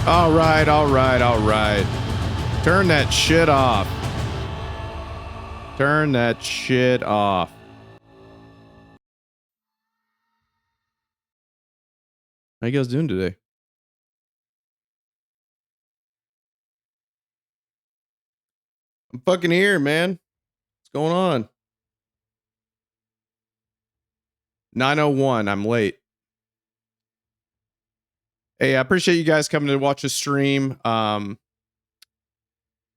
All right, all right, all right. Turn that shit off. Turn that shit off. How you guys doing today? I'm fucking here, man. What's going on? 9:01. I'm late. Hey, I appreciate you guys coming to watch the stream.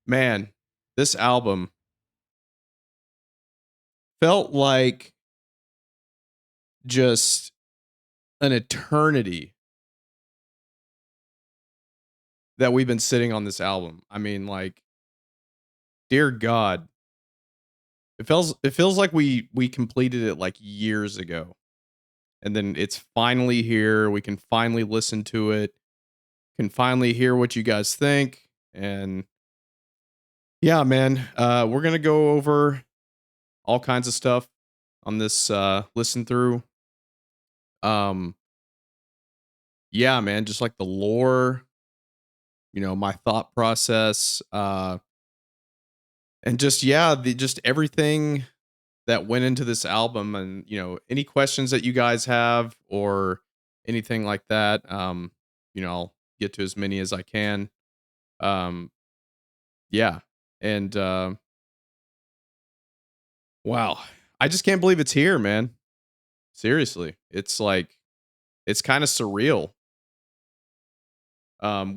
Man, this album felt like just an eternity that we've been sitting on this album. I mean, like, dear God, it feels like we completed it like years ago, and then it's finally here. We can finally listen to it. Can finally hear what you guys think, and yeah, man, we're gonna go over all kinds of stuff on this listen through. Um, yeah, man, just like the lore, my thought process, and just yeah, the just everything that went into this album, and any questions that you guys have or anything like that. I'll get to as many as I can. Um, yeah, and wow, I just can't believe it's here, man. Seriously, it's like it's kind of surreal.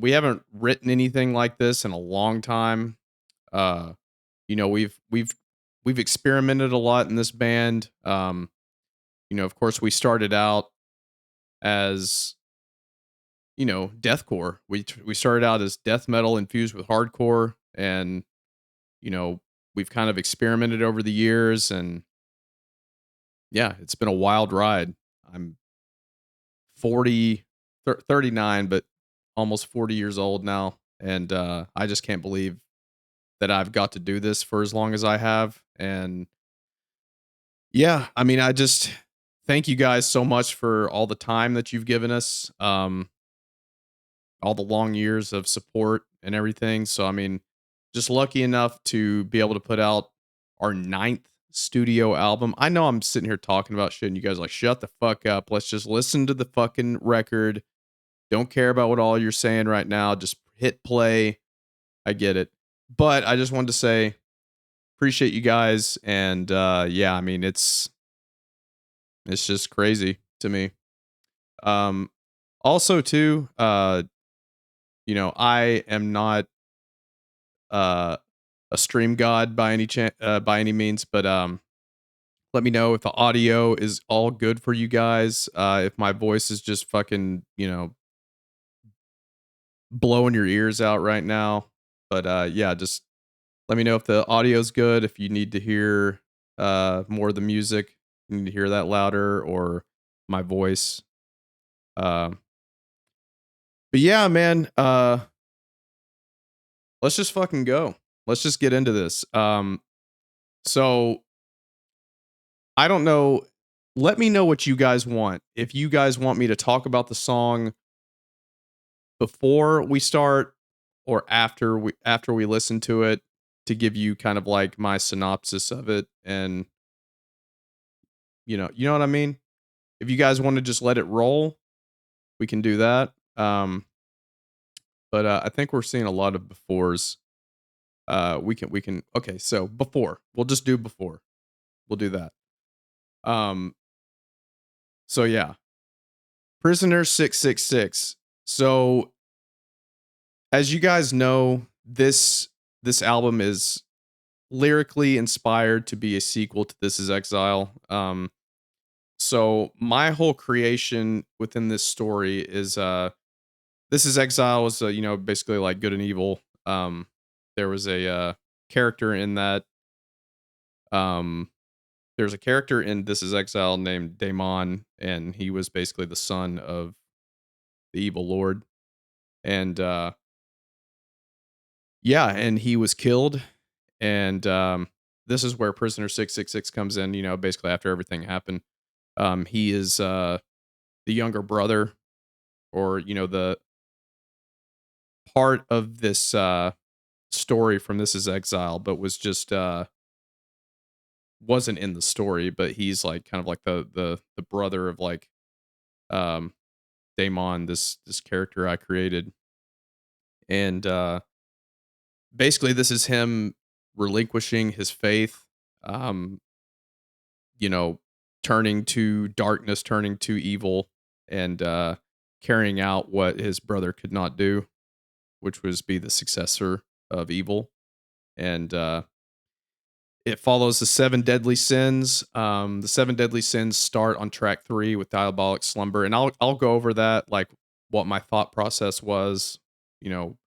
We haven't written anything like this in a long time. Uh, we've experimented a lot in this band. Of course, we started out as deathcore. We started out as death metal infused with hardcore, and you know we've kind of experimented over the years, and yeah, it's been a wild ride. I'm 39, but almost 40 years old now, and I just can't believe that I've got to do this for as long as I have. And yeah, I mean, I just thank you guys so much for all the time that you've given us, all the long years of support and everything. So, I mean, just lucky enough to be able to put out our ninth studio album. I know I'm sitting here talking about shit and you guys are like, shut the fuck up. Let's just listen to the fucking record. Don't care about what all you're saying right now. Just hit play. I get it. But I just wanted to say, appreciate you guys. And yeah, I mean, it's just crazy to me. Um, Also, too, I am not uh, a stream god by by any means, but let me know if the audio is all good for you guys. If my voice is just fucking, blowing your ears out right now. But yeah, just let me know if the audio's good. If you need to hear more of the music, you need to hear that louder, or my voice. Um, but yeah, man, let's just fucking go. Let's just get into this. So I don't know. Let me know what you guys want. If you guys want me to talk about the song before we start or after we listen to it, to give you kind of like my synopsis of it, and you know what I mean? If you guys want to just let it roll, we can do that. But I think we're seeing a lot of befores. We can okay, so before. We'll just do before. We'll do that. Um so yeah. Prisoner 666. So as you guys know, this album is lyrically inspired to be a sequel to This Is Exile. So my whole creation within this story is This Is Exile was basically like good and evil. There was a character in that. Um, there's a character in This Is Exile named Daemon, and he was basically the son of the evil lord. And yeah, and he was killed. And this is where Prisoner 666 comes in. Basically after everything happened, he is the younger brother, or the part of this story from This Is Exile, but was just wasn't in the story, but he's like kind of like the brother of like um Daemon, this character I created. And basically this is him relinquishing his faith, um, you know, turning to darkness, turning to evil, and carrying out what his brother could not do, which was be the successor of evil. And it follows the 7 deadly sins. The 7 deadly sins start on track 3 with Diabolic Slumber, and I'll go over that, like what my thought process was, you know,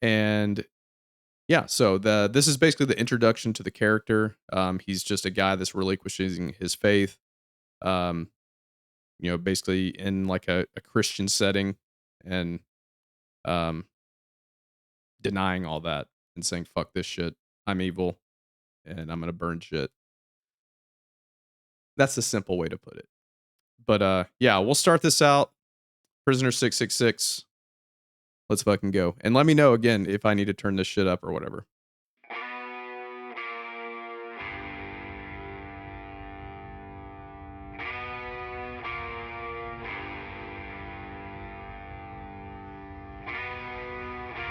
and yeah. So this is basically the introduction to the character. He's just a guy that's relinquishing his faith. Um, basically in like a Christian setting, and um, denying all that and saying fuck this shit. I'm evil, and I'm gonna burn shit. That's the simple way to put it. But yeah, we'll start this out. Prisoner 666. Let's fucking go. And let me know again if I need to turn this shit up or whatever.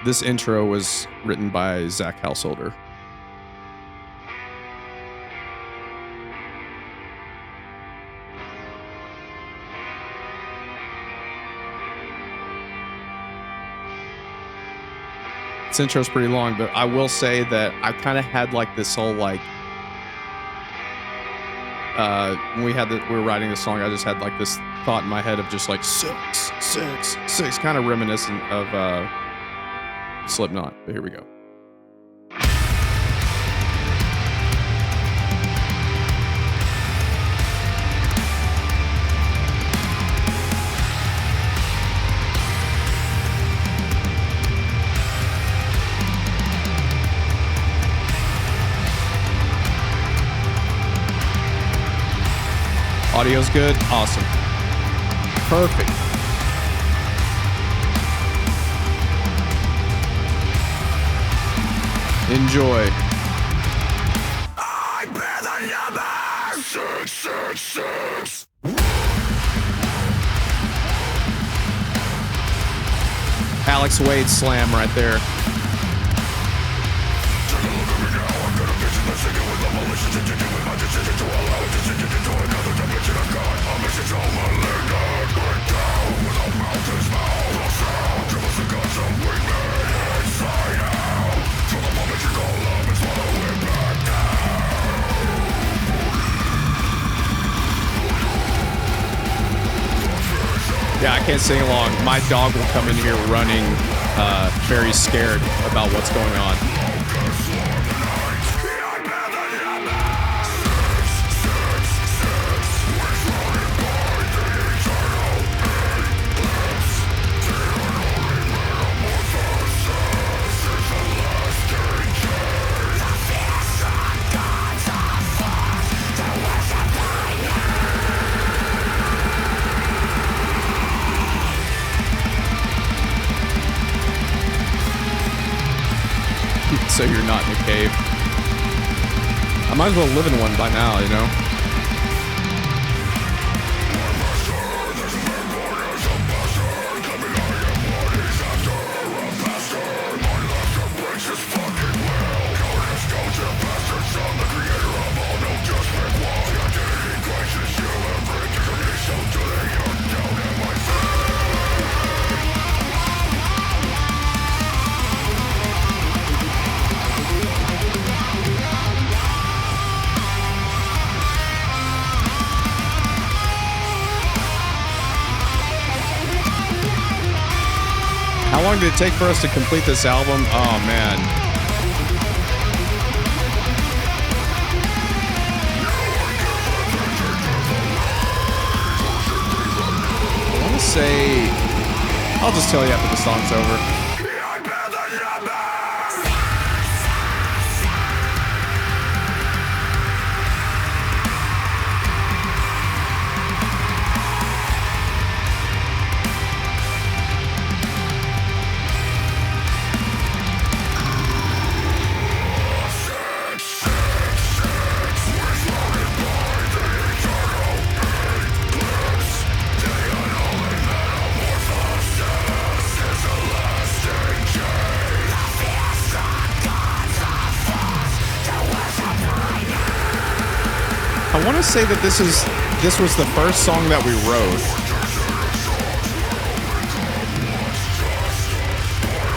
This intro was written by Zach Householder. This intro's pretty long, but I will say that I kind of had like this whole like when we were writing this song, I just had like this thought in my head of just like 6, 6, 6, kind of reminiscent of Slipknot. But here we go. Audio's good? Awesome. Perfect. Enjoy. I bear the number 666. Alex Wade slam right there. Yeah, I can't sing along. My dog will come in here running, very scared about what's going on. So you're not in a cave. I might as well live in one by now, you know? How long did it take for us to complete this album? Oh, man. I want to say... I'll just tell you after the song's over. want to say that this was the first song that we wrote.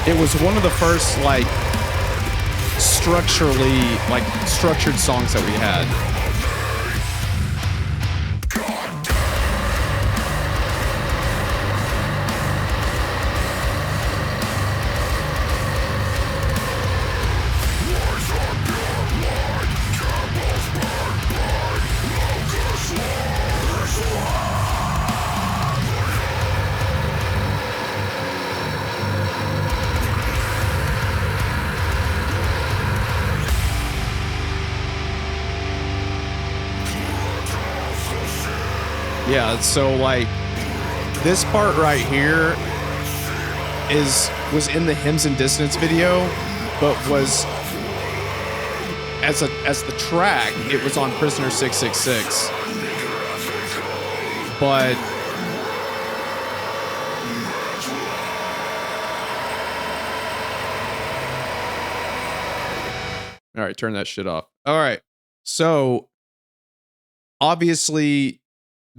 It was one of the first like structured songs that we had. Yeah, so like this part right here was in the Hymns and Dissonance video, but was as the track, it was on Prisoner 666. But all right, turn that shit off. All right. So obviously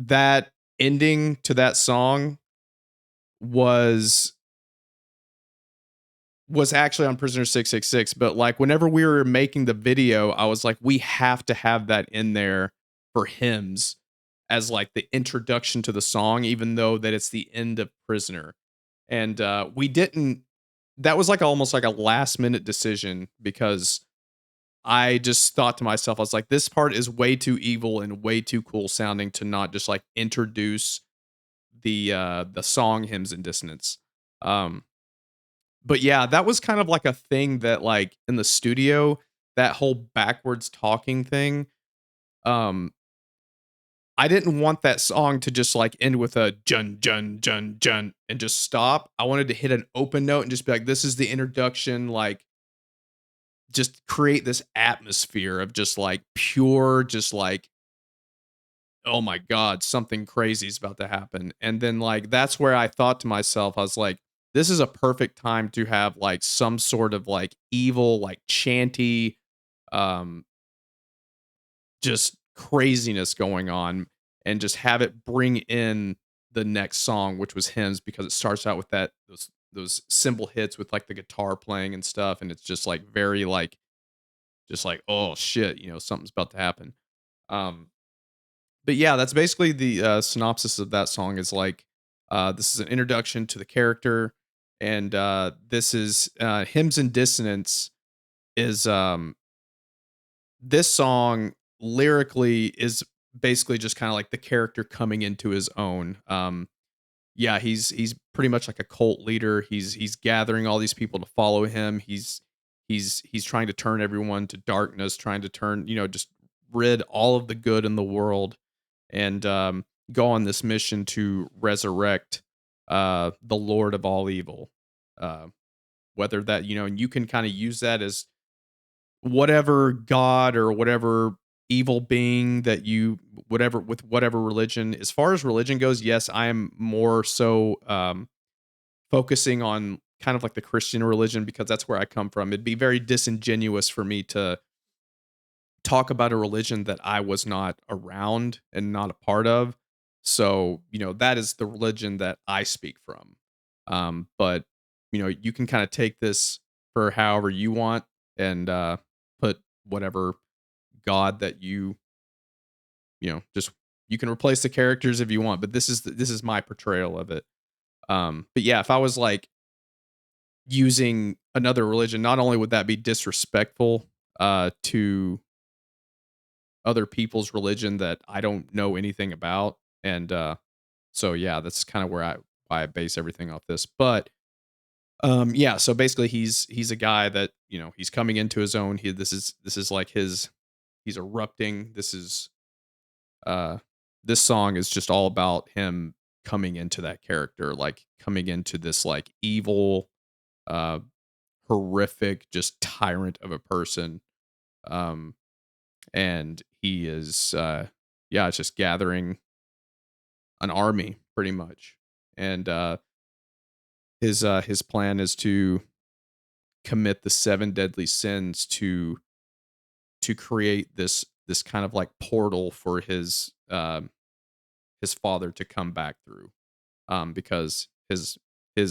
that ending to that song was actually on Prisoner 666, but like whenever we were making the video, I was like, we have to have that in there for hymns as like the introduction to the song, even though that it's the end of Prisoner. And we didn't, that was like almost like a last minute decision because I just thought to myself, I was like, this part is way too evil and way too cool sounding to not just like introduce the song Hymns and Dissonance. But yeah, that was kind of like a thing that like in the studio, that whole backwards talking thing. Um, I didn't want that song to just like end with a jun jun jun jun and just stop. I wanted to hit an open note and just be like, this is the introduction, like just create this atmosphere of just like pure, just like, oh my God, something crazy is about to happen. And then like that's where I thought to myself, I was like, this is a perfect time to have like some sort of like evil, like chanty, um, just craziness going on and just have it bring in the next song, which was Hymns, because it starts out with those cymbal hits with like the guitar playing and stuff, and it's just like very like just like, oh shit, something's about to happen. Um, but yeah, that's basically the synopsis of that song. Is like, this is an introduction to the character, and this is Hymns and Dissonance is this song lyrically is basically just kind of like the character coming into his own. Yeah, he's pretty much like a cult leader. He's gathering all these people to follow him. He's trying to turn everyone to darkness, trying to turn, just rid all of the good in the world, and go on this mission to resurrect the Lord of all evil. Whether that, and you can kind of use that as whatever god or whatever evil being that you, whatever, with whatever religion. As far as religion goes, yes, I am more so focusing on kind of like the Christian religion because that's where I come from. It'd be very disingenuous for me to talk about a religion that I was not around and not a part of. So, that is the religion that I speak from. But, you can kind of take this for however you want and put whatever god that just you can replace the characters if you want, but this is my portrayal of it. But yeah, if I was like using another religion, not only would that be disrespectful to other people's religion that I don't know anything about. And so yeah, that's kind of why I base everything off this. But yeah, so basically he's a guy that, he's coming into his own. This is like he's erupting. Uh this song is just all about him coming into that character, like coming into this like evil, uh horrific, just tyrant of a person. Um and he is yeah, it's just gathering an army pretty much. And his plan is to commit the seven deadly sins to create this kind of like portal for his father to come back through, because his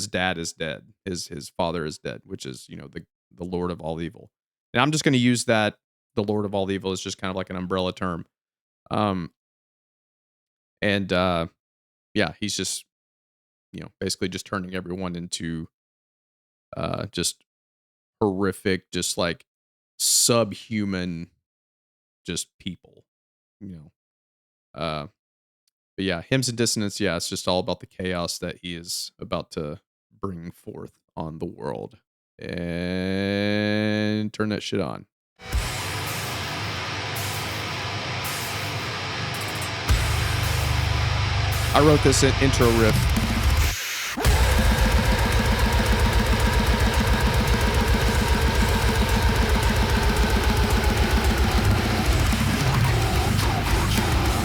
dad is dead, his father is dead, which is, you know, the Lord of all evil. And I'm just going to use that, the Lord of all evil, is just kind of like an umbrella term. Um, and yeah, he's just, you know, basically just turning everyone into just horrific, just like subhuman, just people, you know. But yeah, Hymns and Dissonance, yeah, it's just all about the chaos that he is about to bring forth on the world. And turn that shit on. I wrote this intro riff.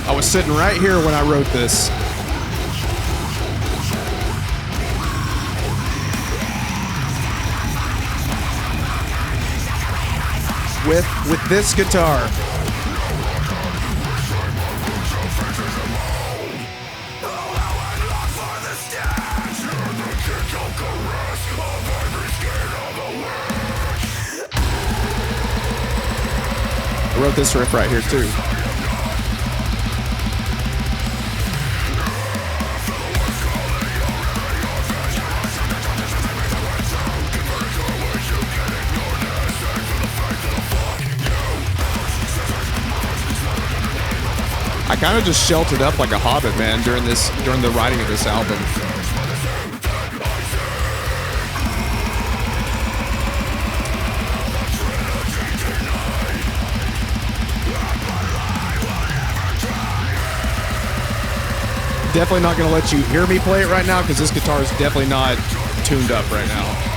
I was sitting right here when I wrote this. With this guitar. I wrote this riff right here too. I kind of just sheltered up like a hobbit, man, during the writing of this album. Definitely not going to let you hear me play it right now because this guitar is definitely not tuned up right now.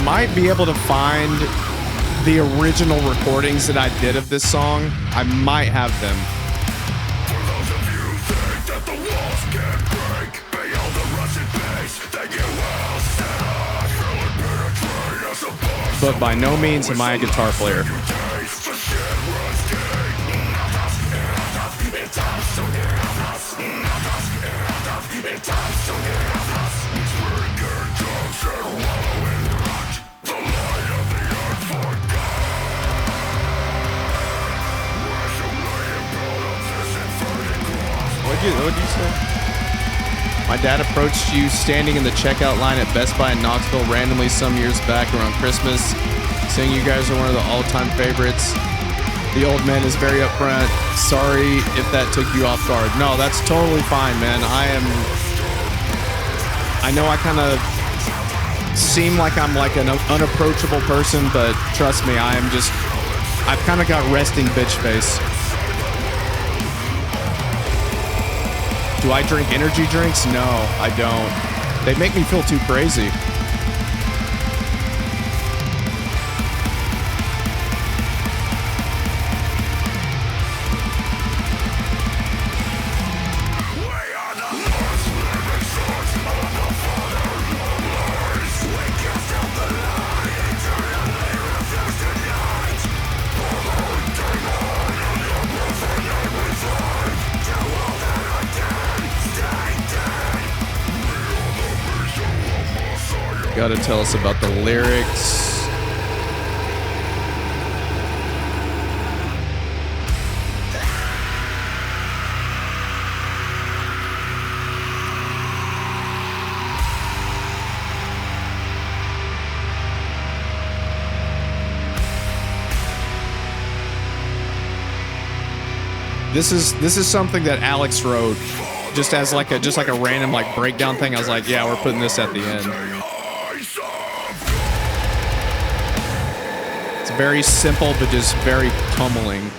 Might be able to find the original recordings that I did of this song. I might have them. But by no means am I a guitar player. What did you say? My dad approached you standing in the checkout line at Best Buy in Knoxville randomly some years back around Christmas, saying you guys are one of the all-time favorites. The old man is very upfront. Sorry if that took you off guard. No, that's totally fine, man. I know I kind of seem like I'm like an unapproachable person, but trust me, I've kind of got resting bitch face. Do I drink energy drinks? No, I don't. They make me feel too crazy. Gotta tell us about the lyrics. This is something that Alex wrote just as like a random like breakdown thing. I was like, yeah, we're putting this at the end. very simple, but just very pummeling.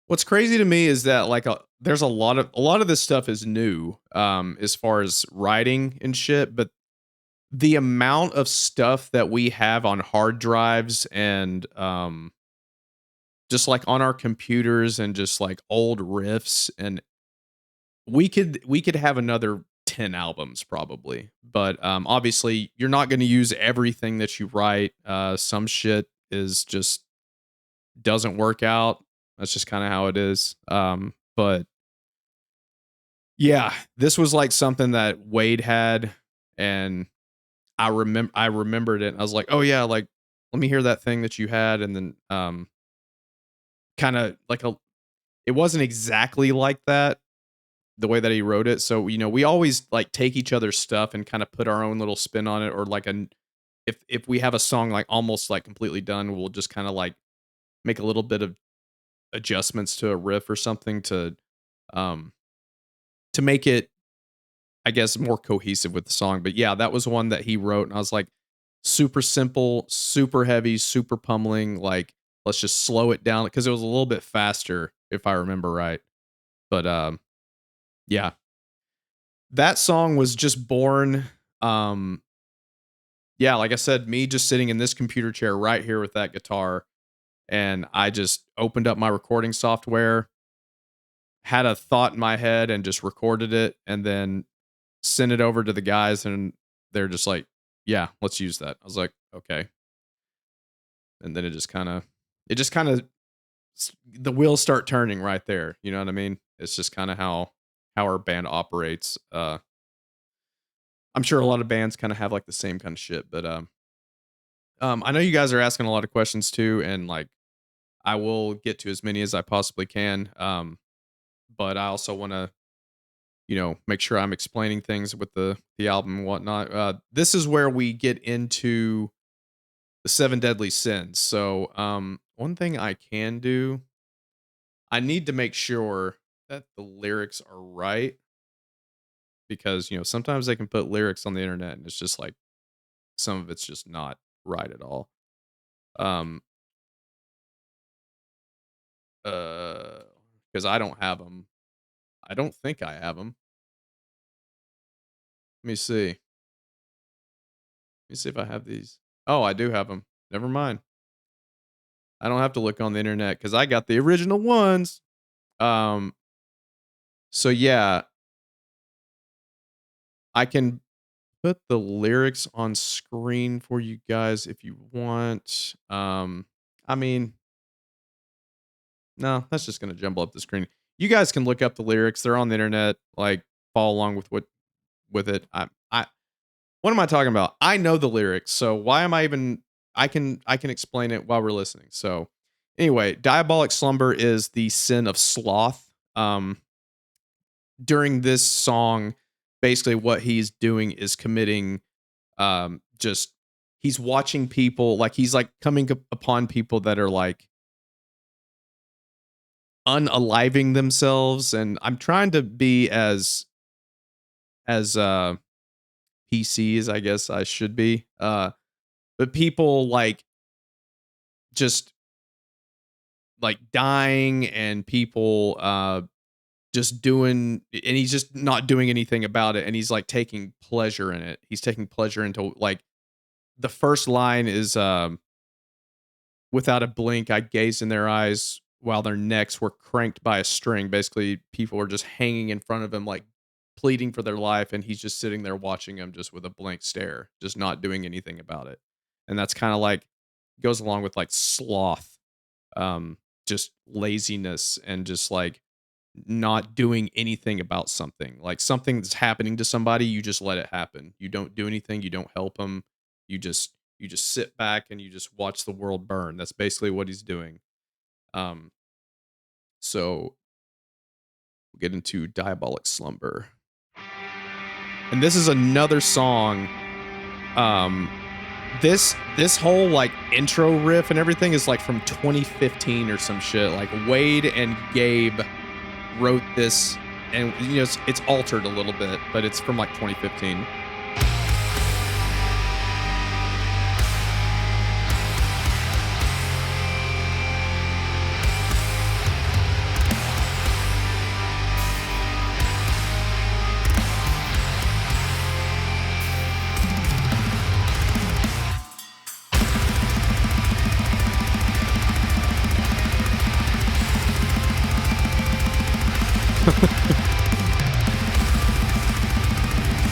What's crazy to me is that like there's a lot of this stuff is new as far as writing and shit, but the amount of stuff that we have on hard drives and just like on our computers and just like old riffs, and we could have another 10 albums probably. But obviously you're not going to use everything that you write. Some shit is just doesn't work out. That's just kind of how it is. But yeah, this was like something that Wade had, and I remembered it. And I was like, oh yeah, like let me hear that thing that you had, and then kind of like it wasn't exactly like that the way that he wrote it. So we always like take each other's stuff and kind of put our own little spin on it, or like if we have a song like almost like completely done, we'll just kind of like make a little bit of adjustments to a riff or something um to make it, I guess, more cohesive with the song. But yeah, that was one that he wrote, and I was like, super simple, super heavy, super pummeling. Like, let's just slow it down because it was a little bit faster, if I remember right. But yeah, that song was just born. Um, yeah, like I said, me just sitting in this computer chair right here with that guitar, and I just opened up my recording software, had a thought in my head, and just recorded it, and then sent it over to the guys, and they're just like, "Yeah, let's use that." I was like, "Okay." And then it just kind of the wheels start turning right there. You know what I mean? It's just kind of how our band operates. I'm sure a lot of bands kind of have like the same kind of shit, but I know you guys are asking a lot of questions too, and like I will get to as many as I possibly can. But I also want to make sure I'm explaining things with the album and whatnot. This is where we get into the seven deadly sins. So one thing I can do, I need to make sure that the lyrics are right, because sometimes they can put lyrics on the internet and it's just like some of it's just not right at all. Um because I don't have them. I don't think I have them. Let me see. Let me see if I have these. Oh, I do have them. Never mind. I don't have to look on the internet because I got the original ones. Um, so yeah, I can put the lyrics on screen for you guys if you want. I mean, no, that's just gonna jumble up the screen. You guys can look up the lyrics. They're on the internet. Like, follow along with it. I what am I talking about? I know the lyrics, so why am I even? I can explain it while we're listening. So anyway, diabolic slumber is the sin of sloth. During this song, basically what he's doing is committing just he's watching people, like he's like coming upon people that are like unaliving themselves. And I'm trying to be as PC as I guess I should be. But people like just like dying, and people just doing, and he's just not doing anything about it, and he's like taking pleasure in it. He's taking pleasure into, like, the first line is without a blink I gazed in their eyes while their necks were cranked by a string. Basically people are just hanging in front of him like pleading for their life, and he's just sitting there watching them just with a blank stare, just not doing anything about it. and that's kind of like goes along with like sloth, just laziness and just like not doing anything about something. Like something's happening to somebody, you just let it happen. You don't do anything, you don't help them. You just sit back and you just watch the world burn. That's basically what he's doing. Um so we'll get into Diabolic Slumber. And this is another song. This whole like intro riff and everything is like from 2015 or some shit. Like Wade and Gabe wrote this, and you know it's altered a little bit, but it's from like 2015.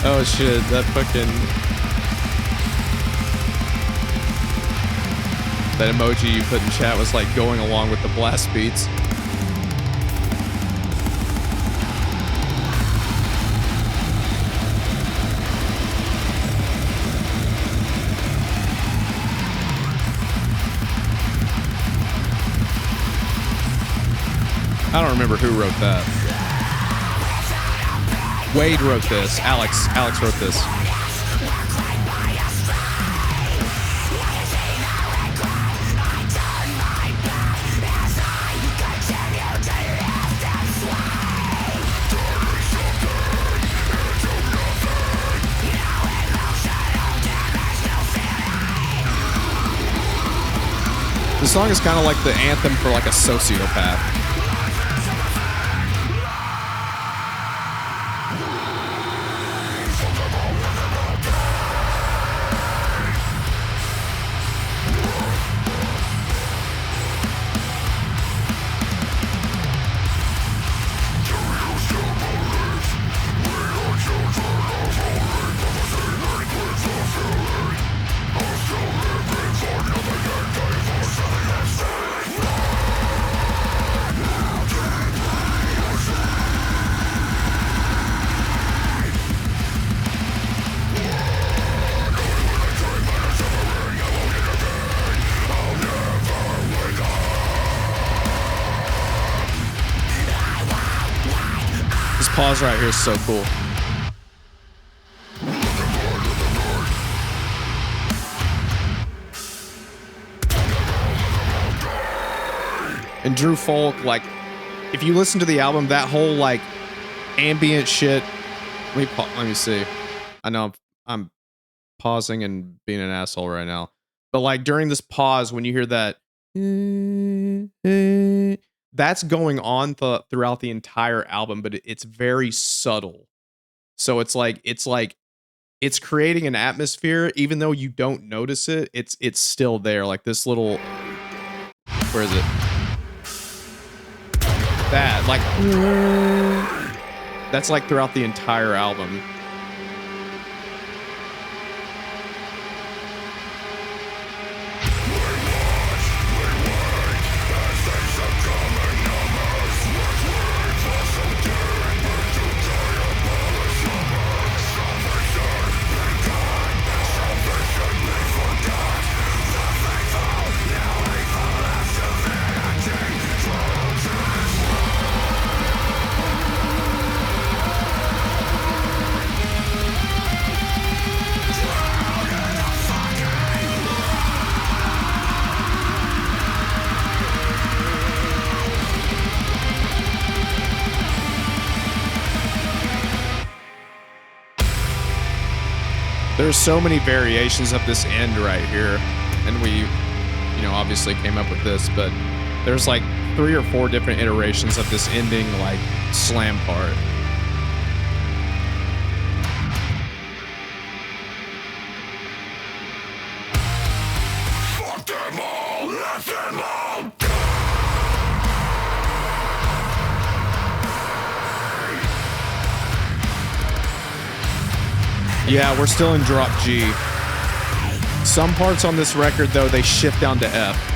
Oh shit, that emoji you put in chat was like going along with the blast beats. I don't remember who wrote that. Wade wrote this. Alex wrote this. The song is kind of like the anthem for like a sociopath. Pause right here is so cool. And Drew Folk, like, if you listen to the album, that whole like ambient shit. Let me see. I know I'm pausing and being an asshole right now, but like during this pause, when you hear that, that's going on throughout the entire album, but it's very subtle. So it's creating an atmosphere, even though you don't notice it. It's still there. Like this little, where is it? That like, that's like throughout the entire album. There's so many variations of this end right here, and we, obviously came up with this, but there's like 3 or 4 different iterations of this ending, like, slam part. Fuck them all, let them all die. Yeah, we're still in drop G. Some parts on this record, though, they shift down to F.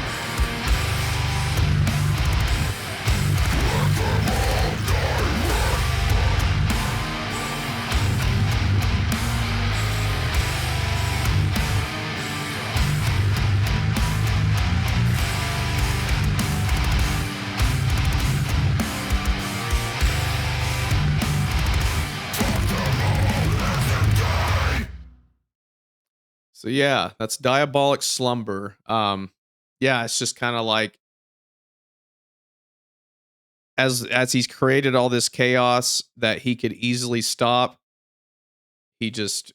So yeah, that's Diabolic Slumber. Yeah, it's just kind of like as he's created all this chaos that he could easily stop, he just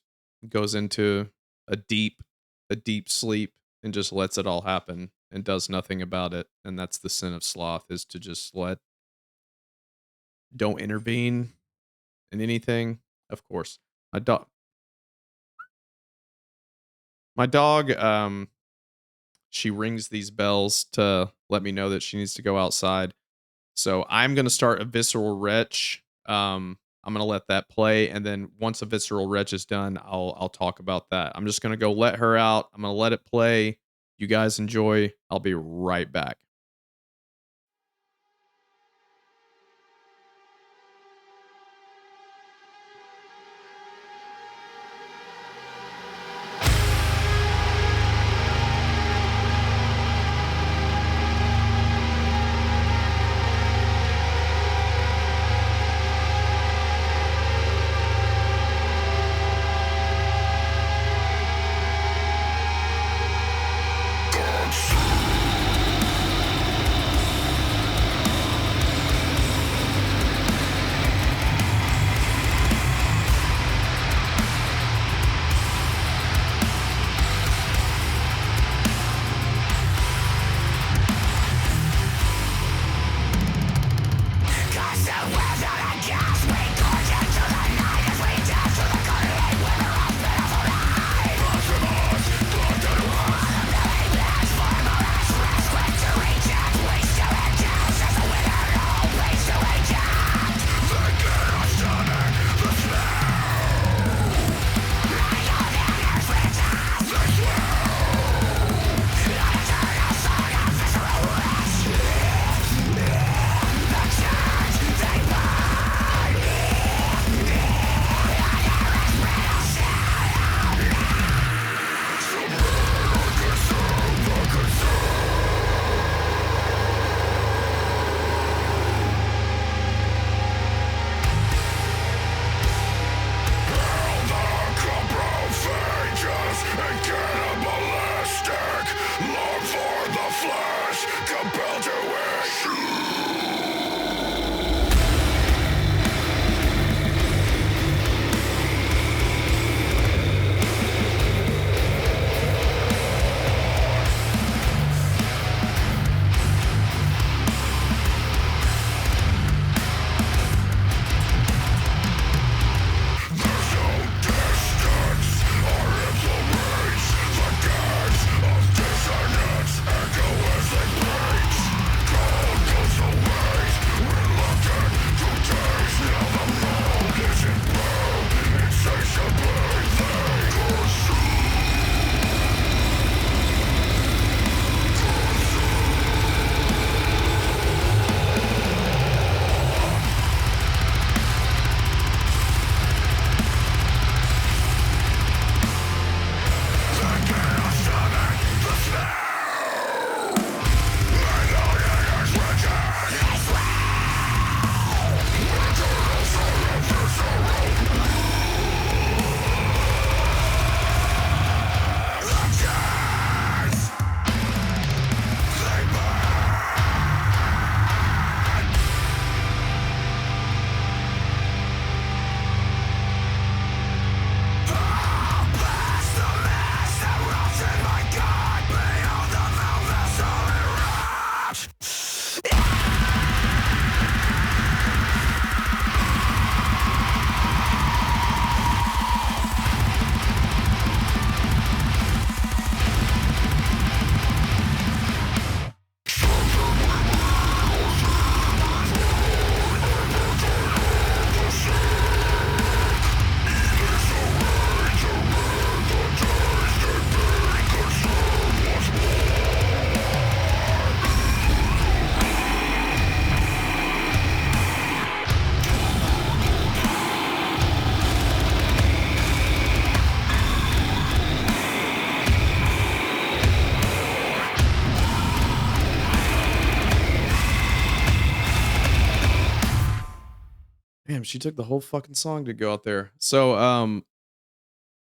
goes into a deep a deep sleep and just lets it all happen and does nothing about it. And that's the sin of sloth, is to just don't intervene in anything. Of course. My dog my dog she rings these bells to let me know that she needs to go outside. So I'm gonna start a Visceral Wretch. I'm gonna let that play, and then once a Visceral Wretch is done, I'll talk about that. I'm just gonna go let her out. I'm gonna let it play. You guys enjoy. I'll be right back. Damn, she took the whole fucking song to go out there. So,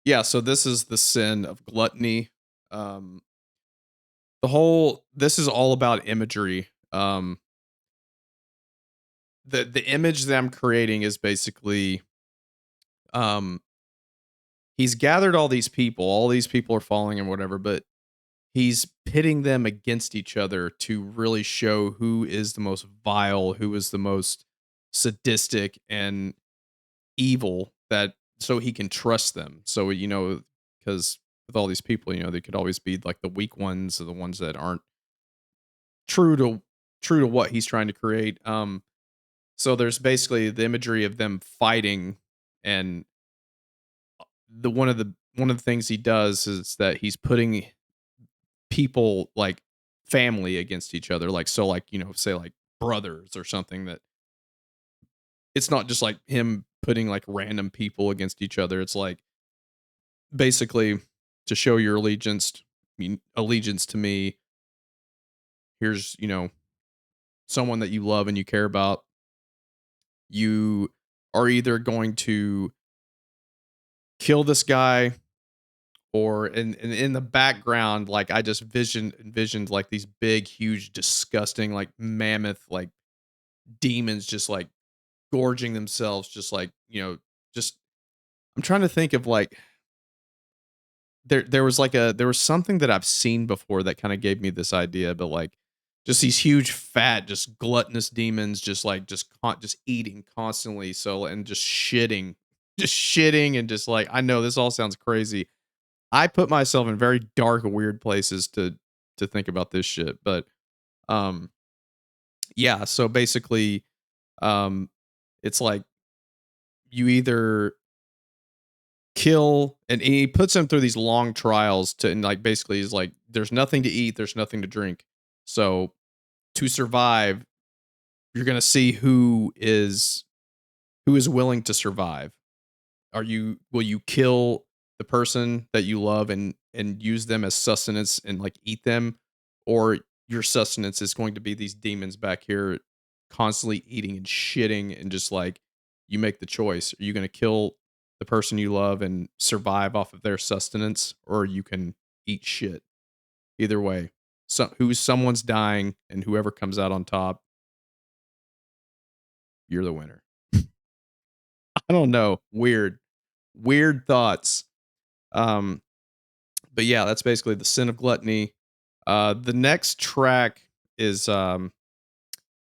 yeah, so this is the sin of gluttony. Um, this is all about imagery. The image that I'm creating is basically, um, he's gathered all these people are following him, whatever, but he's pitting them against each other to really show who is the most vile, who is the most sadistic and evil, that so he can trust them. So, because with all these people, they could always be like the weak ones or the ones that aren't true to true to what he's trying to create. So there's basically the imagery of them fighting, and the one of the things he does is that he's putting people like family against each other, like, so, like, say like brothers or something. That it's not just like him putting like random people against each other. It's like basically to show your allegiance to me. Here's, someone that you love and you care about. You are either going to kill this guy, or in the background, like, I just envisioned like these big, huge, disgusting, like mammoth, like demons, just like gorging themselves, just like, just I'm trying to think of like, there was something that I've seen before that kind of gave me this idea, but like just these huge fat, just gluttonous demons, just like just eating constantly, so, and just shitting, and just like, I know this all sounds crazy. I put myself in very dark, weird places to think about this shit, but um yeah, so basically, um it's like you either kill, and he puts them through these long trials to, and like basically he's like, there's nothing to eat, there's nothing to drink. So to survive, you're gonna see who is willing to survive. Will you kill the person that you love and use them as sustenance and like eat them, or your sustenance is going to be these demons back here constantly eating and shitting, and just like, you make the choice. Are you going to kill the person you love and survive off of their sustenance, or you can eat shit? Either way, someone's dying, and whoever comes out on top, you're the winner. I don't know. Weird thoughts. Um, but yeah, that's basically the sin of gluttony. The next track is ex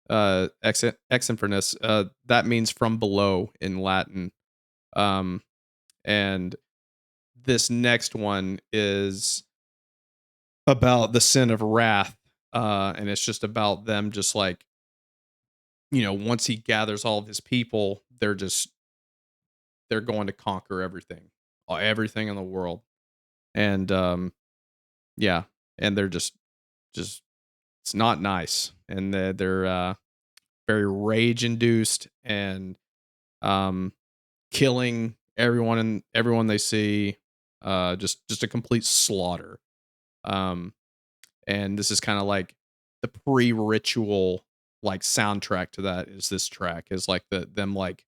Infernus. That means from below in Latin. Um, and this next one is about the sin of wrath. And it's just about them, just like, once he gathers all of his people, they're going to conquer everything, everything in the world. And yeah, and they're just it's not nice, and they're very rage induced, and um killing everyone they see, just a complete slaughter. um and this is kind of like the pre-ritual, like, soundtrack to that, is this track is like them like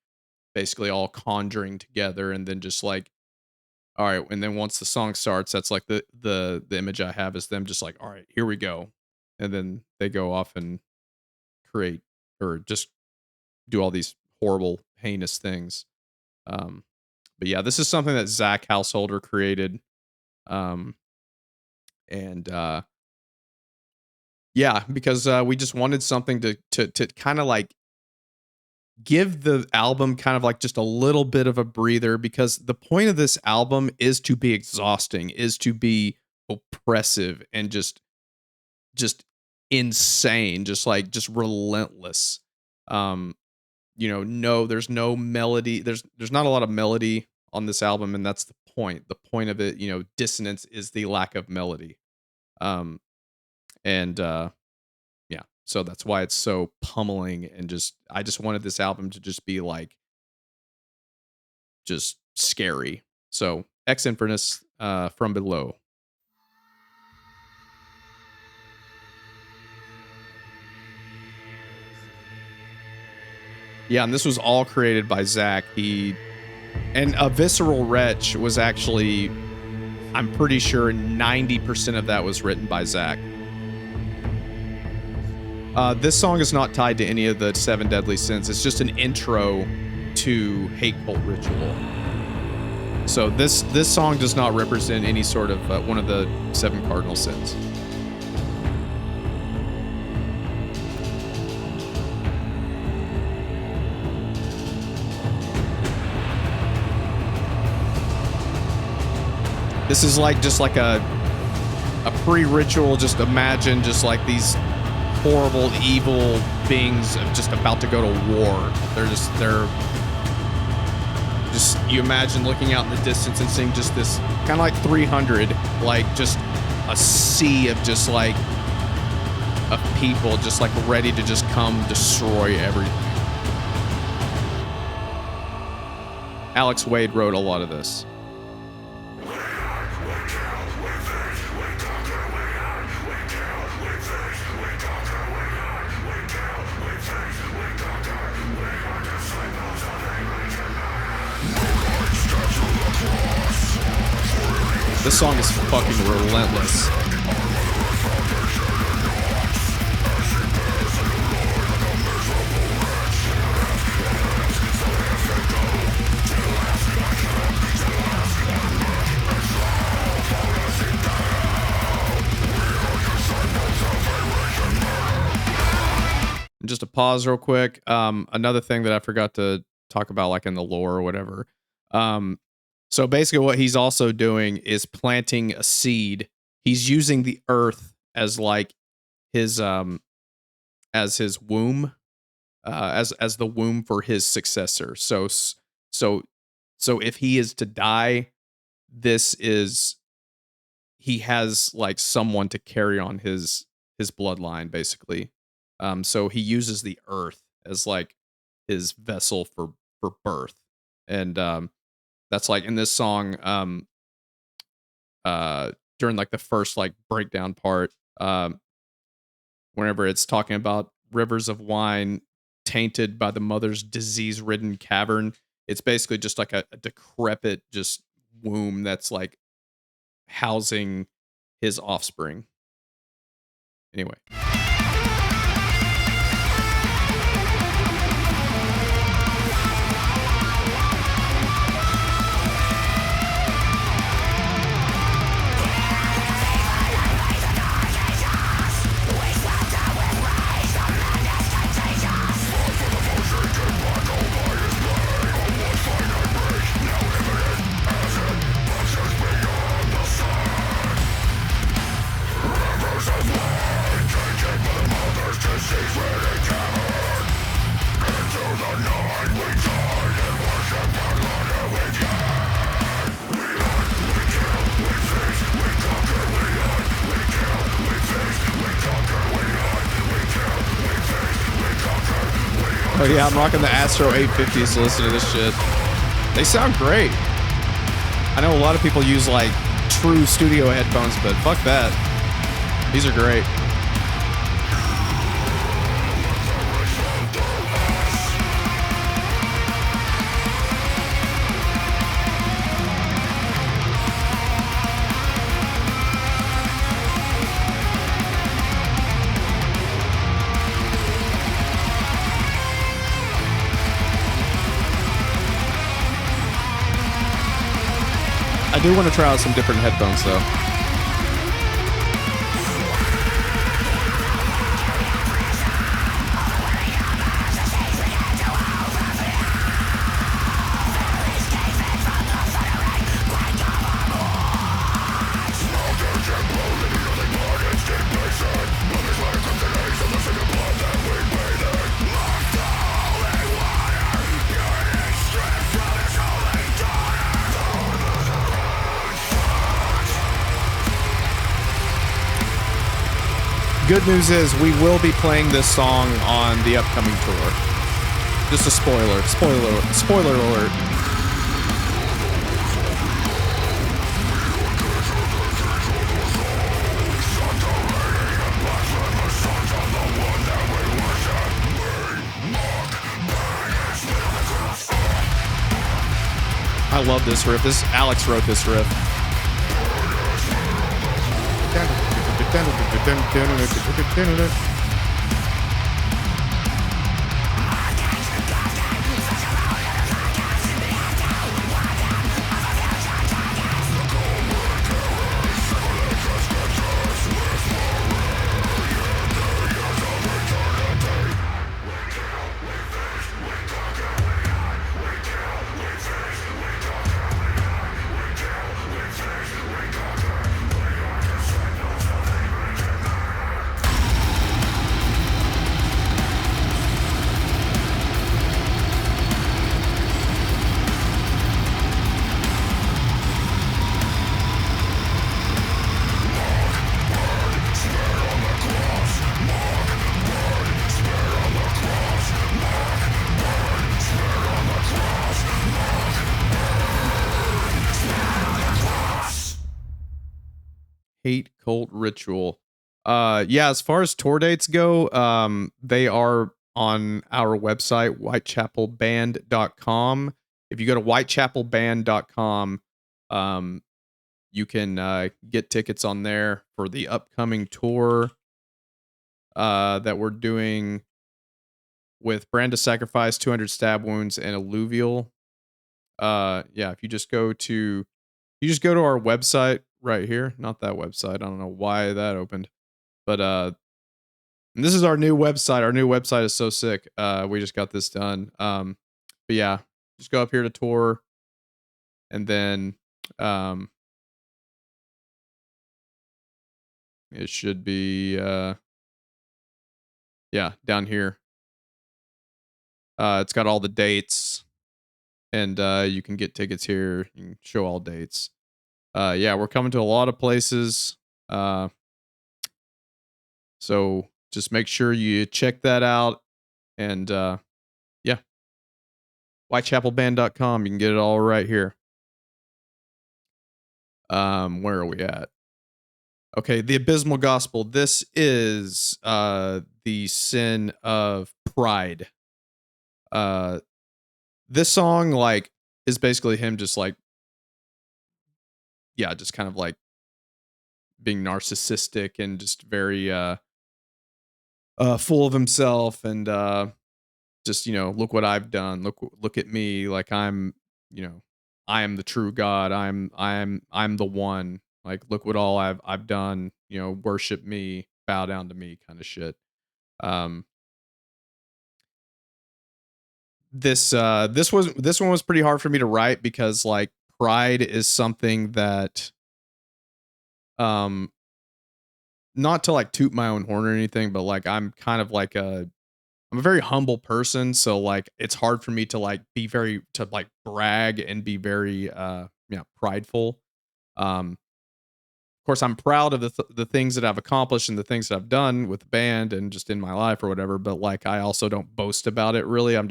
basically all conjuring together, and then just like, all right, and then once the song starts, that's like the image I have, is them just like, all right, here we go. And then they go off and create, or just do all these horrible, heinous things. Um, but yeah, this is something that Zach Householder created. Um, and yeah, because we just wanted something to kind of like give the album kind of like just a little bit of a breather, because the point of this album is to be exhausting, is to be oppressive, and just insane, just like, just relentless. Um, no, there's no melody. There's not a lot of melody on this album, and that's the point. The point of it, Dissonance, is the lack of melody. Um, and yeah, so that's why it's so pummeling, and just, I just wanted this album to just be like, just scary. So Ex Infernus, from below. Yeah, and this was all created by Zach. And a Visceral Wretch was actually, I'm pretty sure 90% of that was written by Zach. This song is not tied to any of the 7 deadly sins. It's just an intro to Hate Cult Ritual. So this song does not represent any sort of one of the 7 cardinal sins. This is like just like a pre-ritual. Just imagine just like these horrible, evil beings just about to go to war. They're just, you imagine looking out in the distance and seeing just this kind of like 300, like just a sea of just like of people just like ready to just come destroy everything. Alex Wade wrote a lot of this. This song is fucking relentless. Just to pause real quick. Another thing that I forgot to talk about, like in the lore or whatever. So basically what he's also doing is planting a seed. He's using the earth as like his womb, as the womb for his successor. So if he is to die, he has like someone to carry on his bloodline, basically. So he uses the earth as like his vessel for birth. And that's like in this song, during like the first like breakdown part, whenever it's talking about rivers of wine tainted by the mother's disease-ridden cavern, it's basically just like a decrepit just womb that's like housing his offspring. Anyway. Oh yeah, I'm rocking the Astro 850s to listen to this shit. They sound great. I know a lot of people use like true studio headphones, but fuck that. These are great. I do want to try out some different headphones though. Good news is we will be playing this song on the upcoming tour. Just a spoiler alert. I love this riff. This Alex wrote this riff. Hate Cult Ritual. Yeah, as far as tour dates go, they are on our website, whitechapelband.com. If you go to whitechapelband.com, you can get tickets on there for the upcoming tour that we're doing with Brand of Sacrifice, 200 Stab Wounds, and Alluvial. Yeah, if you just go to our website right here, not that website. I don't know why that opened. But and this is our new website. Our new website is so sick. We just got this done. But yeah, just go up here to tour, and then it should be yeah, down here. It's got all the dates, and you can get tickets here. You can show all dates. Yeah, we're coming to a lot of places. So just make sure you check that out. And yeah, whitechapelband.com. You can get it all right here. Where are we at? Okay, the Abysmal Gospel. This is the sin of pride. This song like is basically him just like, yeah, just kind of like being narcissistic and just very full of himself, and just, you know, look what I've done. Look at me. Like I'm, you know, I am the true God. I'm the one. Like look what all I've done. You know, worship me, bow down to me, kind of shit. Um, this one was pretty hard for me to write because like pride is something that um not to like toot my own horn or anything, but like I'm kind of like I'm a very humble person, so like it's hard for me to like be very to like brag and be very yeah, prideful. Of course I'm proud of the things that I've accomplished and the things that I've done with the band and just in my life or whatever, but like I also don't boast about it really. I've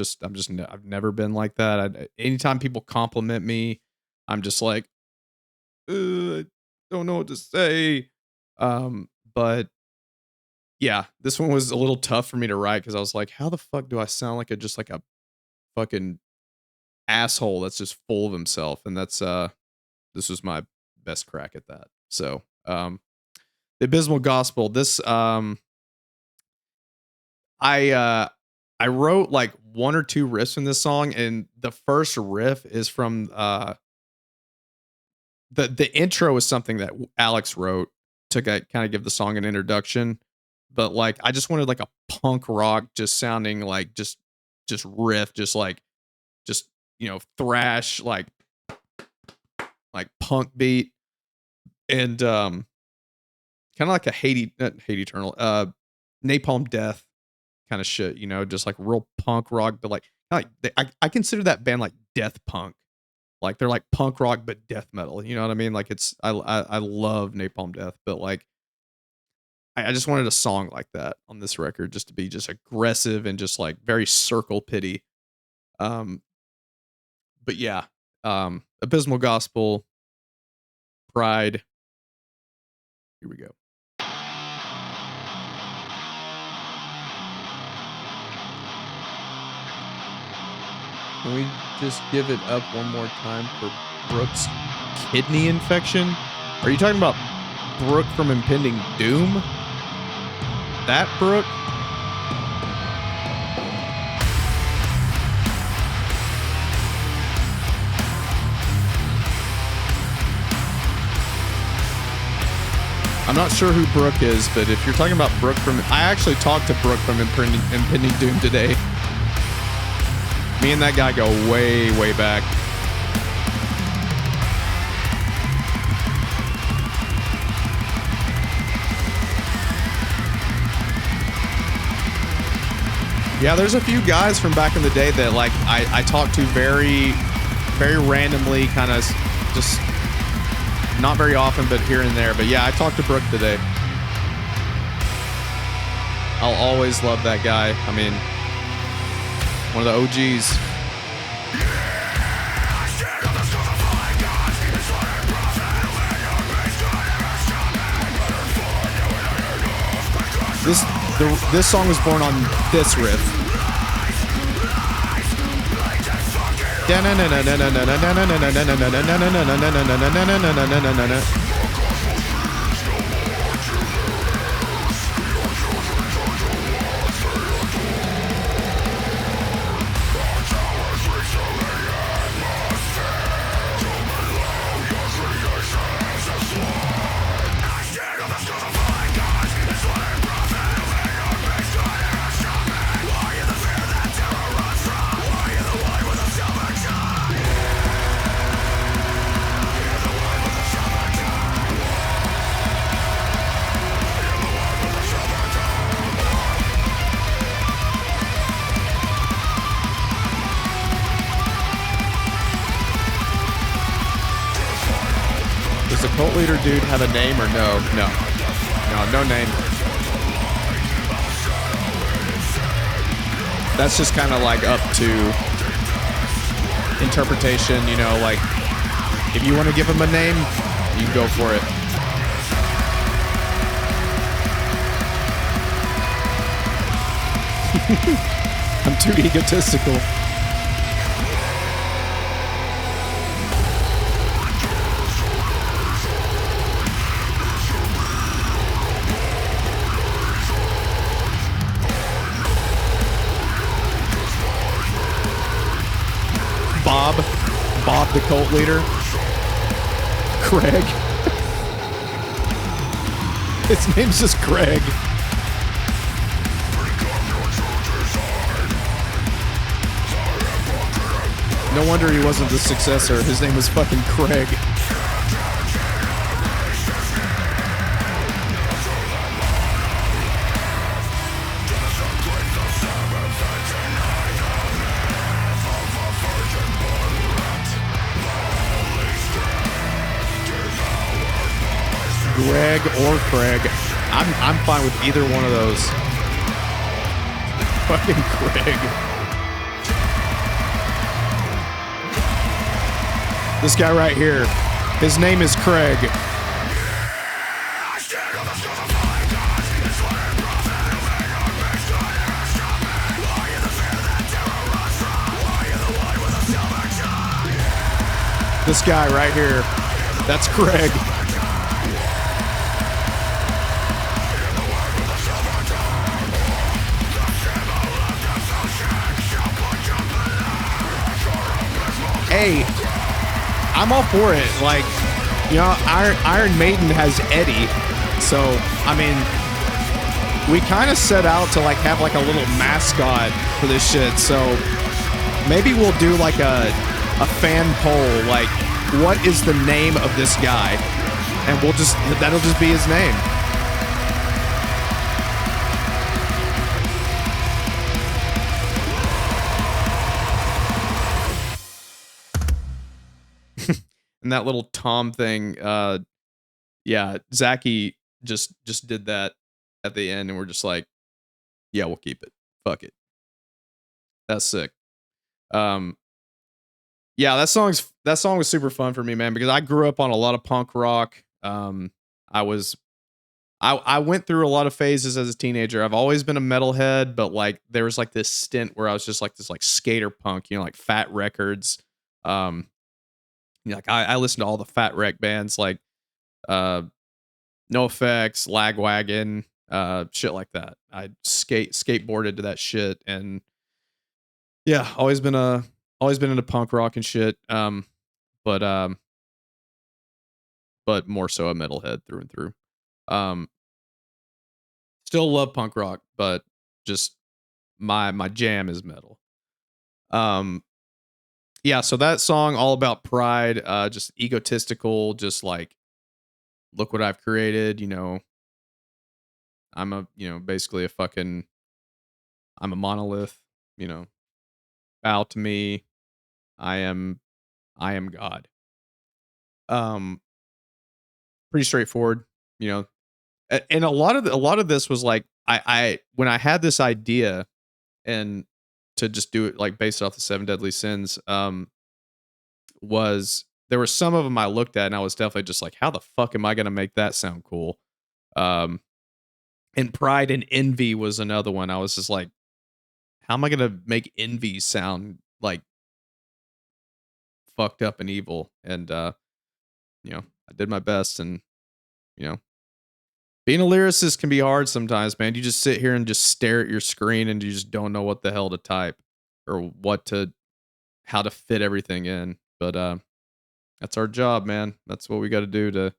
never been like that. Anytime people compliment me, I'm just like I don't know what to say. But yeah, this one was a little tough for me to write because I was like, how the fuck do I sound like just like a fucking asshole that's just full of himself? And that's this was my best crack at that. So the Abysmal Gospel, this I wrote like one or two riffs in this song, and the first riff is from the intro is something that Alex wrote to kind of give the song an introduction. But like I just wanted like a punk rock just sounding like just riff, just you know, thrash like punk beat, and kind of like a Hate Eternal Napalm Death kind of shit, you know, just like real punk rock, but I consider that band like death punk. Like they're like punk rock but death metal. You know what I mean? Like it's I love Napalm Death, but like I just wanted a song like that on this record, just to be just aggressive and just like very circle pity. Um, but yeah, Abysmal Gospel, Pride. Here we go. Can we just give it up one more time for Brooke's kidney infection? Are you talking about Brooke from Impending Doom? That Brooke? I'm not sure who Brooke is, but if you're talking about Brooke from... I actually talked to Brooke from Impending Doom today. Me and that guy go way, way back. Yeah, there's a few guys from back in the day that like I talked to very, very randomly, kind of just not very often, but here and there. But yeah, I talked to Brooke today. I'll always love that guy. I mean, one of the OGs. This song was born on this riff. Does the cult leader dude have a name or no? No name. That's just kind of like up to interpretation, you know, like if you want to give him a name, you can go for it. I'm too egotistical. Bob the cult leader. Craig. His name's just Craig. No wonder he wasn't the successor. His name was fucking Craig. Greg or Craig. I'm fine with either one of those. Fucking Craig. This guy right here, his name is Craig. This guy right here, that's Craig. Hey, I'm all for it. Like, you know, Iron Maiden has Eddie. So, I mean, we kind of set out to like have like a little mascot for this shit. So maybe we'll do like a fan poll. Like, what is the name of this guy? And that'll just be his name. And that little Tom thing, yeah, Zachy just did that at the end, and we're just like, yeah, we'll keep it. Fuck it. That's sick. Yeah, that song was super fun for me, man, because I grew up on a lot of punk rock. I was I went through a lot of phases as a teenager. I've always been a metalhead, but like there was like this stint where I was just like this like skater punk, like Fat Records. Um, like I listened to all the Fat Wreck bands like uh No Effects, Lagwagon, shit like that. I skateboarded to that shit, and yeah, always been into punk rock and shit. But but more so a metalhead through and through. Um, Still love punk rock, but just my jam is metal. Um, yeah, so that song all about pride, just egotistical, just like look what I've created. I'm a basically a fucking I'm a monolith. You know, bow to me. I am I am God. Um, Pretty straightforward. You know, and a lot of this was like I when I had this idea and to just do it like based off the seven deadly sins, was there were some of them I looked at and I was definitely just like, how the fuck am I gonna make that sound cool? Um, and pride and envy was another one. I was just like, how am I gonna make envy sound like fucked up and evil? And I did my best, and you know, being a lyricist can be hard sometimes, man. You just sit here and just stare at your screen and you just don't know what the hell to type or how to fit everything in. But that's our job, man. That's what we got to do to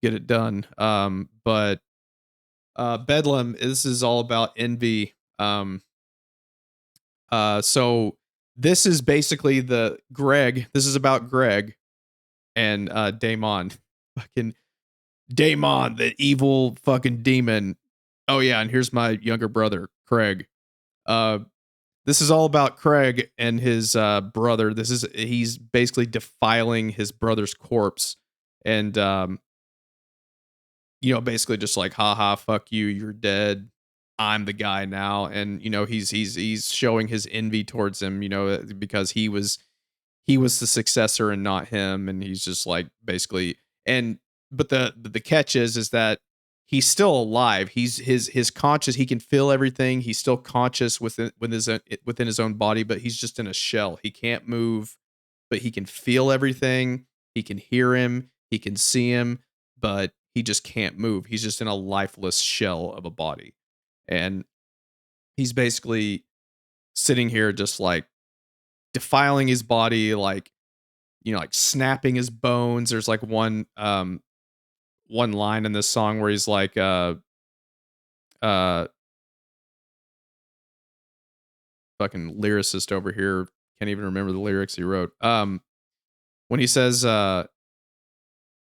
get it done. But Bedlam, this is all about envy. So this is basically this is about Greg and Damon. Fucking Damon, the evil fucking demon. Oh yeah, and here's my younger brother, Craig. Uh this is all about Craig and his brother. He's basically defiling his brother's corpse and basically just like, haha, fuck you, you're dead. I'm the guy now. And he's showing his envy towards him, because he was the successor and not him, and he's just like basically. And but the catch is that he's still alive. He's his conscious. He can feel everything. He's still conscious within his own body, but he's just in a shell. He can't move, but he can feel everything. He can hear him. He can see him, but he just can't move. He's just in a lifeless shell of a body, and he's basically sitting here just like defiling his body, like like snapping his bones. There's like one line in this song where he's like uh fucking lyricist over here can't even remember the lyrics he wrote. When he says how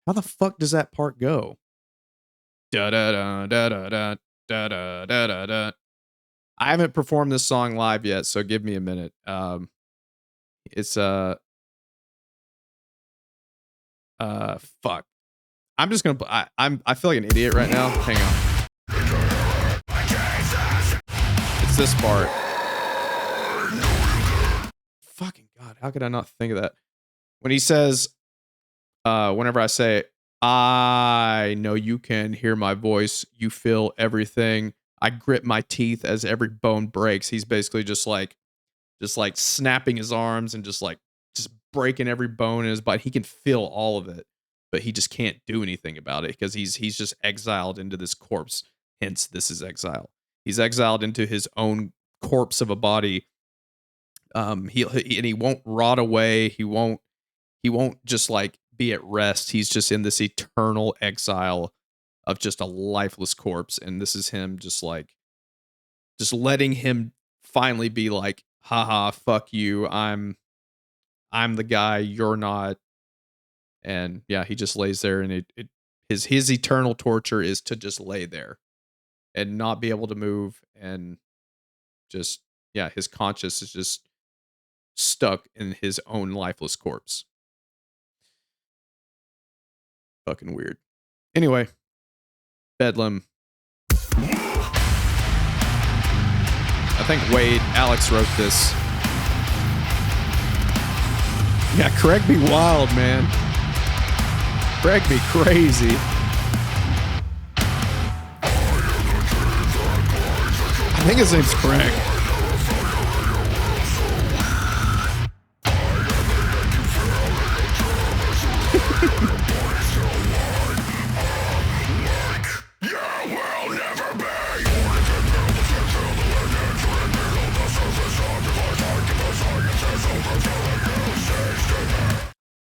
the fuck does that part go? Da da da da da da da da da da da. I haven't performed this song live yet, so give me a minute. It's fuck. I'm just gonna. I feel like an idiot right now. Hang on. It's this part. Fucking God, how could I not think of that? When he says, whenever I say, I know you can hear my voice, you feel everything. I grip my teeth as every bone breaks. He's basically just like snapping his arms and just breaking every bone in his body. He can feel all of it, but he just can't do anything about it because he's just exiled into this corpse. Hence, this is exile. He's exiled into his own corpse of a body. He won't rot away. He won't just like be at rest. He's just in this eternal exile of just a lifeless corpse. And this is him just letting him finally be like, haha, fuck you. I'm the guy, you're not. And yeah, he just lays there, and his eternal torture is to just lay there and not be able to move, and just, yeah, his conscience is just stuck in his own lifeless corpse. Fucking weird. Anyway, Bedlam. I think Alex wrote this. Yeah, Craig be wild, man. Craig be crazy. think his name's Craig.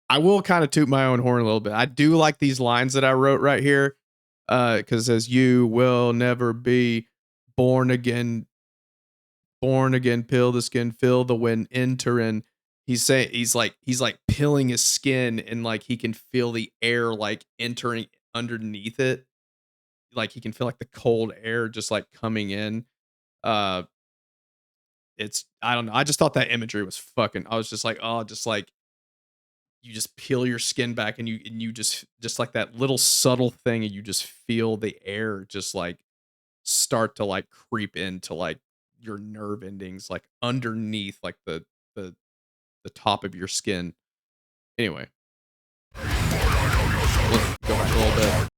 I will kind of toot my own horn a little bit. I do like these lines that I wrote right here. Because it says, "You will never be born again, peel the skin, feel the wind entering." He's like peeling his skin, and like he can feel the air like entering underneath it. Like he can feel like the cold air just like coming in. Uh it's I don't know. I just thought that imagery was fucking. I was just like, oh, just like you just peel your skin back and you just like that little subtle thing and you just feel the air just like start to like creep into like your nerve endings like underneath like the the top of your skin. Anyway, let's go back a little bit.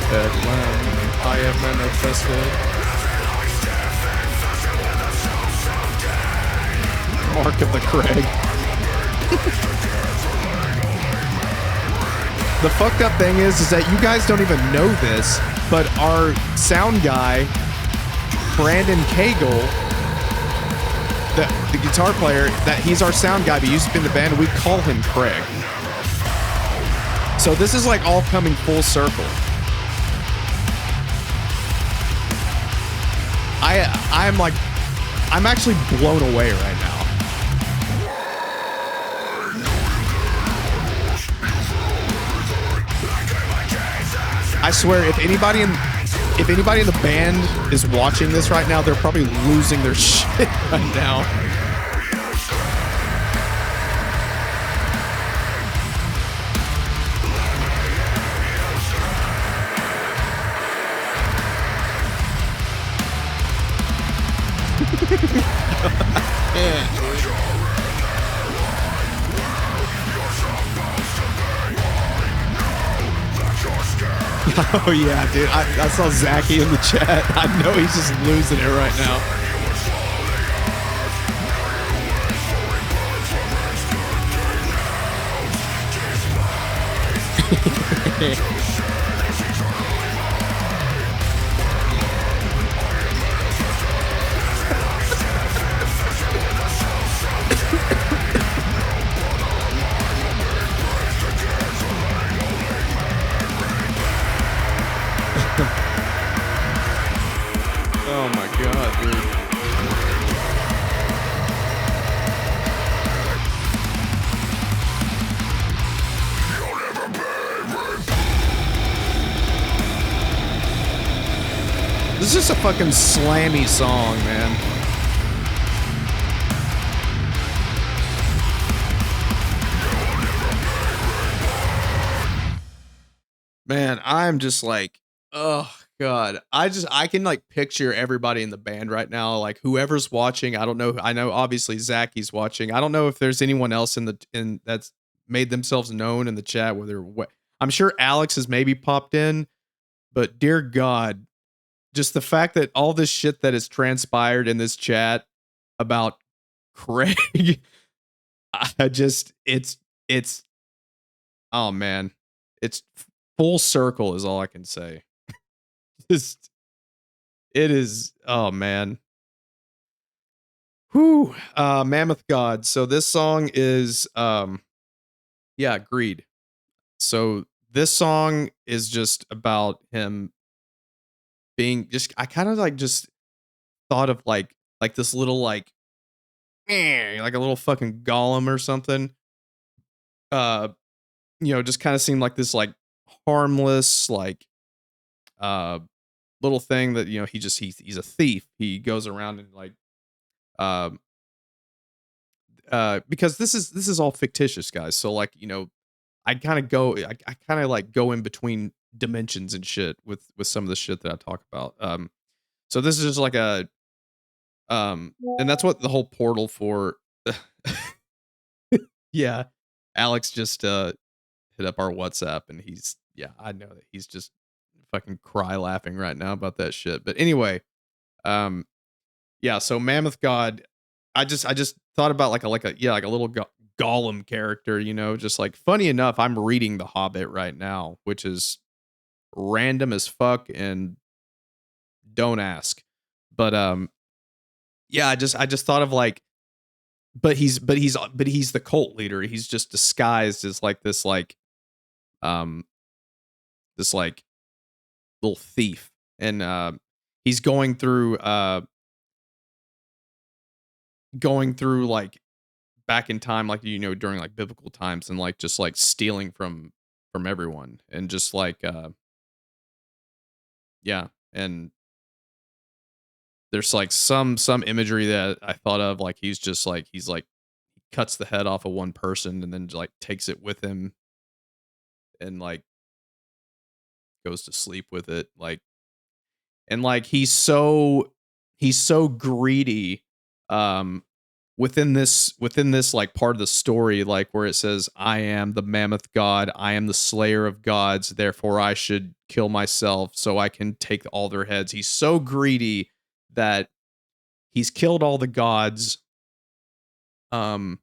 Bedlam, I have manifested. Mark of the Craig. The fucked up thing is that you guys don't even know this, but our sound guy, Brandon Cagle, the guitar player, that he's our sound guy, but he used to be in the band, and we call him Craig. So this is like all coming full circle. I'm actually blown away right now. I swear, if anybody in the band is watching this right now, they're probably losing their shit right now. Oh yeah, dude. I saw Zachy in the chat. I know he's just losing it right now. Oh my god, dude. This is just a fucking slammy song, man. Man, I'm just like, oh god. I can like picture everybody in the band right now, like whoever's watching. I don't know. I know obviously Zachy's watching. I don't know if there's anyone else in that's made themselves known in the chat, whether what I'm sure Alex has maybe popped in, but dear God, just the fact that all this shit that has transpired in this chat about Craig, it's oh man, it's full circle is all I can say. Just it is, oh man. Whew. Mammoth God. So this song is yeah, Greed. So this song is just about him being just. I kind of like just thought of like this little like a little fucking golem or something. Uh, just kind of seemed like this like harmless uh little thing that he's a thief. He goes around and like um because this is all fictitious, guys. So like I kind of like go in between dimensions and shit with some of the shit that I talk about. So this is just like and that's what the whole portal for. Yeah, Alex just hit up our WhatsApp and I know that he's just fucking cry laughing right now about that shit. But anyway, um yeah, so Mammoth God, I just thought about like a little golem character, just like funny enough, I'm reading The Hobbit right now, which is random as fuck and don't ask. But yeah, I just thought of like but he's the cult leader. He's just disguised as like um this like little thief. And he's going through like back in time, like during like biblical times, and like just like stealing from everyone, and just like yeah. And there's like some imagery that I thought of, like he's like he cuts the head off of one person and then like takes it with him and like goes to sleep with it, like. And like he's so greedy um within this like part of the story, like where it says, I am the Mammoth God, I am the slayer of gods, therefore I should kill myself so I can take all their heads. He's so greedy that he's killed all the gods, um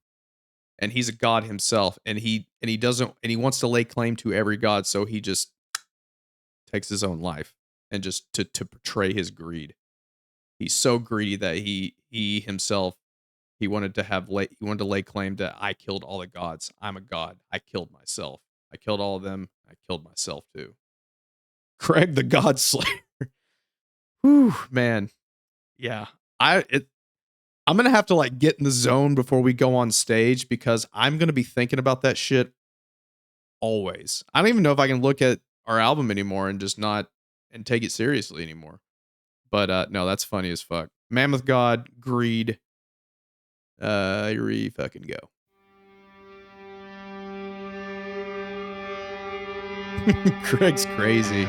and he's a god himself, and he wants to lay claim to every god, so he just takes his own life, and just to portray his greed. He's so greedy that he himself, he wanted to lay claim that I killed all the gods. I'm a god. I killed myself. I killed all of them. I killed myself too. Craig the God Slayer. Whew, man. Yeah. I'm gonna have to like get in the zone before we go on stage, because I'm gonna be thinking about that shit always. I don't even know if I can look at our album anymore and just not and take it seriously anymore. But no, that's funny as fuck. Mammoth God, greed. Here fucking go. Craig's crazy.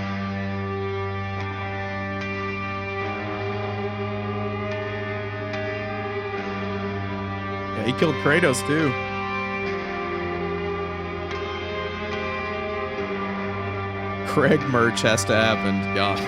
Yeah, he killed Kratos too. Craig merch has to happen. God.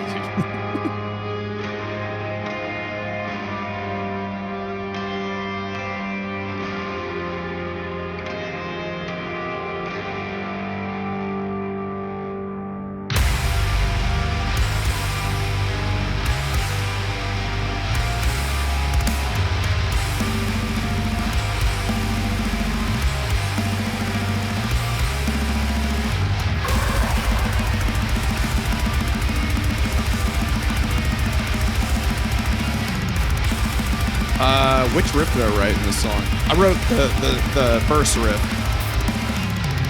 Which riff did I write in this song? I wrote the first riff.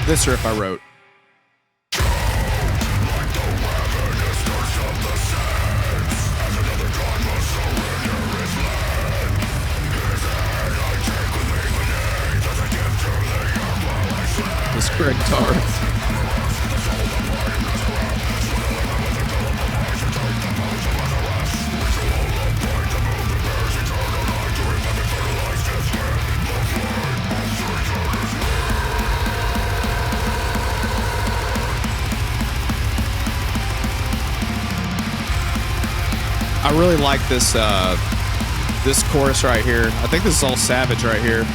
This riff I wrote. This correct guitar. I really like this this chorus right here. I think this is all Savage right here.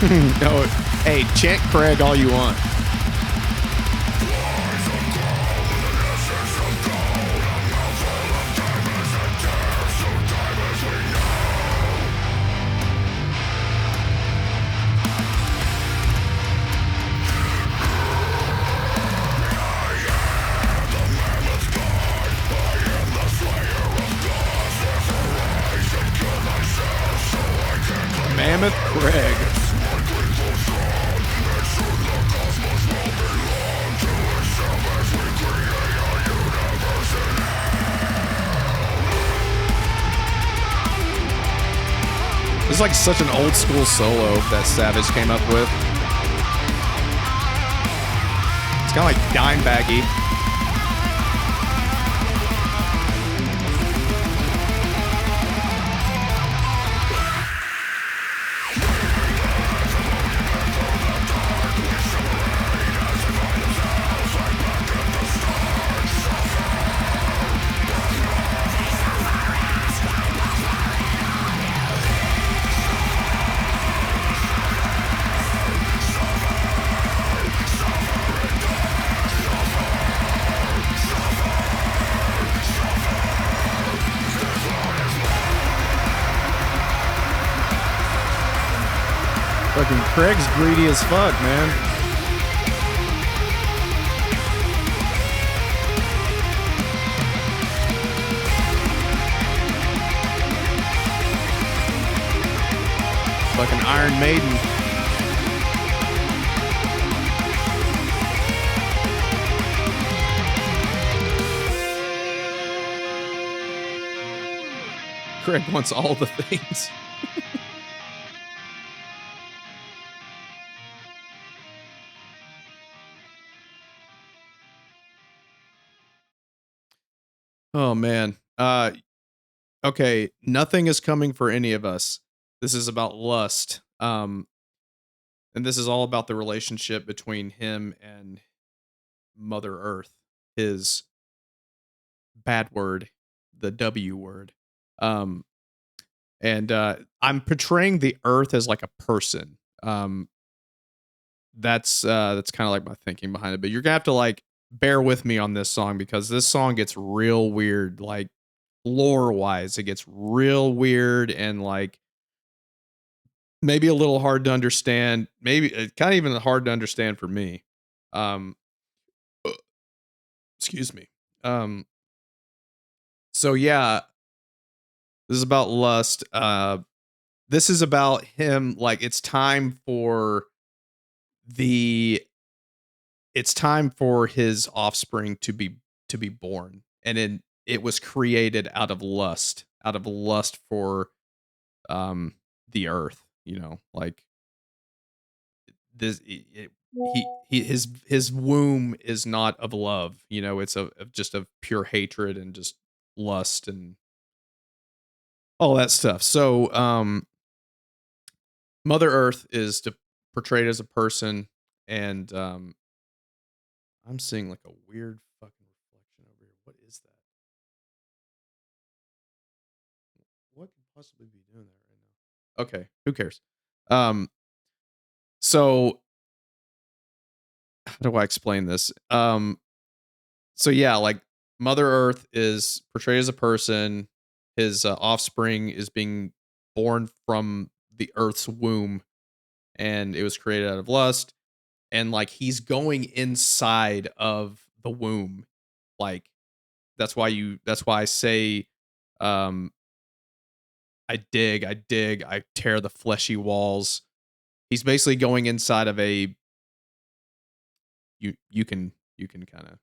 No, hey, chant Craig all you want. Mammoth Craig. This is like such an old school solo that Savage came up with. It's kind of like Dimebaggy. Fucking Craig's greedy as fuck, man. Fucking Iron Maiden. Craig wants all the things. Oh man. Okay, nothing is coming for any of us. This is about lust. And this is all about the relationship between him and Mother Earth, his bad word, the W word. Um and I'm portraying the earth as like a person. That's kind of like my thinking behind it, but you're gonna have to like bear with me on this song because this song gets real weird, like lore wise. It gets real weird and like maybe a little hard to understand. Maybe kind of even hard to understand for me. Um, excuse me. Um, so yeah, this is about lust. This is about him. Like the it's time for his offspring to be born, and it was created out of lust for the earth. You know, like this his womb is not of love, you know, it's of just of pure hatred and just lust and all that stuff. So Mother Earth is portrayed as a person, and I'm seeing like a weird fucking reflection over here. What is that? What could possibly be doing that right now? Okay, who cares? um so how do I explain this? So yeah, like Mother Earth is portrayed as a person. His offspring is being born from the Earth's womb, and it was created out of lust. And like he's going inside of the womb, like That's why I say, um, I tear the fleshy walls. He's basically going inside of a you can kind of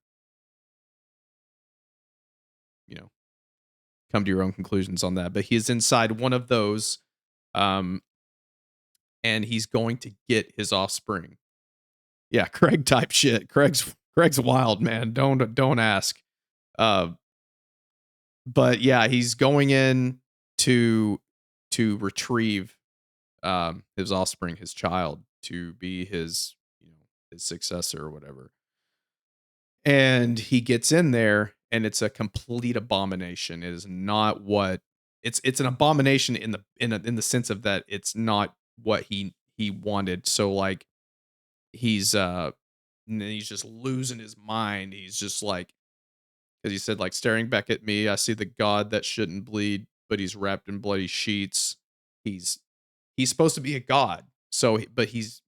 you know come to your own conclusions on that, but he's inside one of those, um, and he's going to get his offspring. Yeah, Craig type shit. Craig's wild, man. Don't ask. Uh, but yeah, he's going in to retrieve his offspring, his child, to be his his successor or whatever. And he gets in there, and it's a complete abomination. It is not what it's an abomination in the sense of that it's not what he wanted. So like he's and then he's just losing his mind. He's just like, because he said like, staring back at me, I see the God that shouldn't bleed, but he's wrapped in bloody sheets. He's he's supposed to be a god. So but he's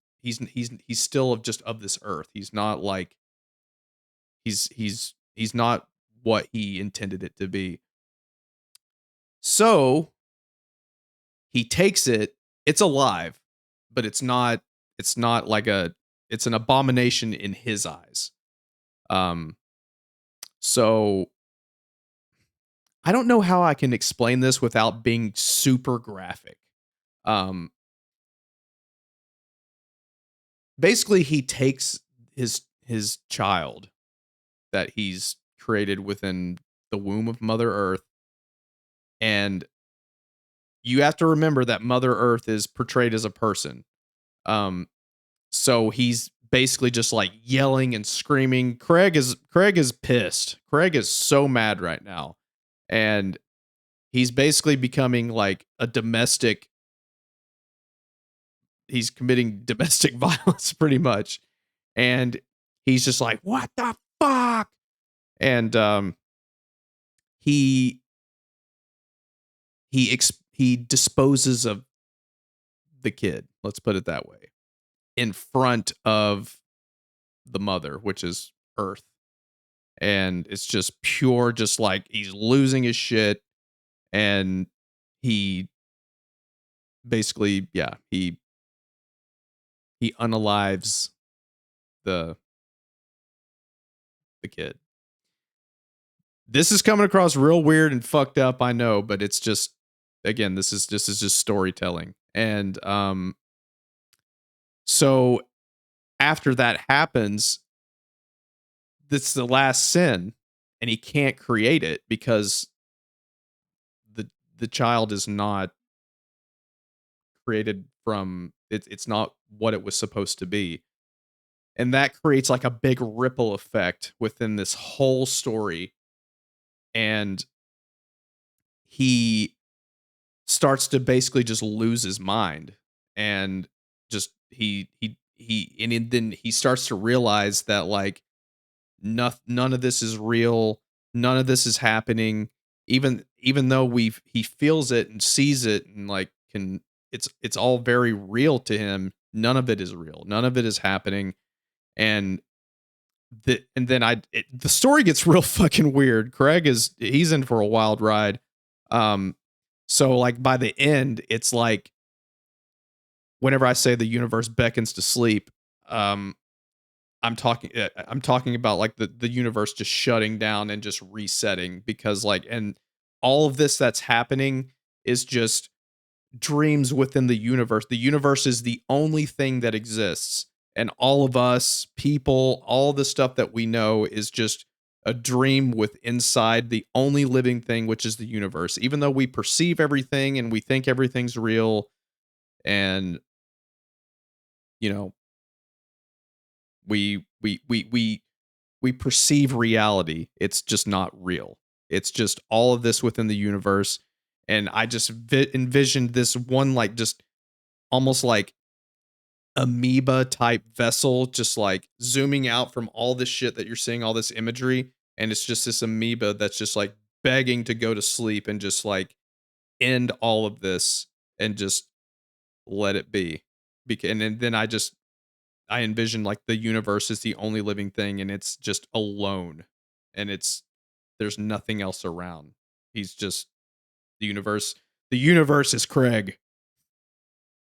still of just of this earth. He's not like he's not what he intended it to be. So he takes it, it's alive, but it's not like a it's an abomination in his eyes. Um so I don't know how I can explain this without being super graphic. Um Basically he takes his child that he's created within the womb of Mother Earth, and you have to remember that Mother Earth is portrayed as a person. Um So he's basically just like yelling and screaming. Craig is pissed. Craig is so mad right now. And he's basically becoming like a domestic he's committing domestic violence pretty much. And he's just like, "What the fuck?" And he he disposes of the kid. Let's put it that way. In front of the mother, which is Earth. And it's just pure, just like he's losing his shit, and he basically, yeah, he unalives the the kid. This is coming across real weird and fucked up, I know, but it's just, again, this is just storytelling. And so after that happens, that's the last sin, and he can't create it because the the child is not created from it's not what it was supposed to be. And that creates like a big ripple effect within this whole story. And he starts to basically just lose his mind, and just then he starts to realize that like none of this is real, none of this is happening, even though he feels it and sees it and like can it's all very real to him. None of it is real, none of it is happening. And and then the story gets real fucking weird. Craig he's in for a wild ride. Um, so like by the end, it's like whenever I say the universe beckons to sleep, um, I'm talking about like the universe just shutting down and just resetting, because like, and all of this that's happening is just dreams within the universe. The universe is the only thing that exists. And all of us, people, all the stuff that we know is just a dream with inside the only living thing, which is the universe. Even though we perceive everything and we think everything's real, and you know, we perceive reality, it's just not real. It's just all of this within the universe. And I just envisioned this one like just almost like amoeba type vessel, just like zooming out from all this shit that you're seeing, all this imagery, and it's just this amoeba that's just like begging to go to sleep and just like end all of this and just let it be. And then I envision like the universe is the only living thing, and it's just alone, and there's nothing else around. He's just the universe. The universe is Craig,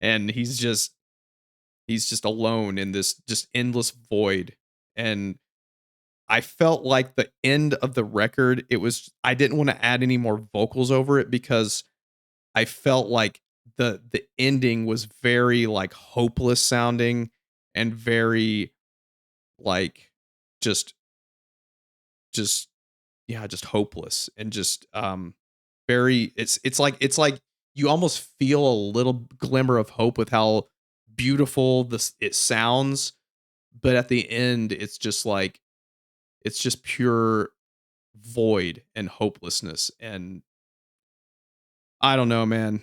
and he's just alone in this just endless void. And I felt like the end of the record, I didn't want to add any more vocals over it, because I felt like the ending was very like hopeless sounding, and very like just just yeah, just hopeless, and just very it's like you almost feel a little glimmer of hope with how beautiful this it sounds, but at the end it's just like it's just pure void and hopelessness. And I don't know, man.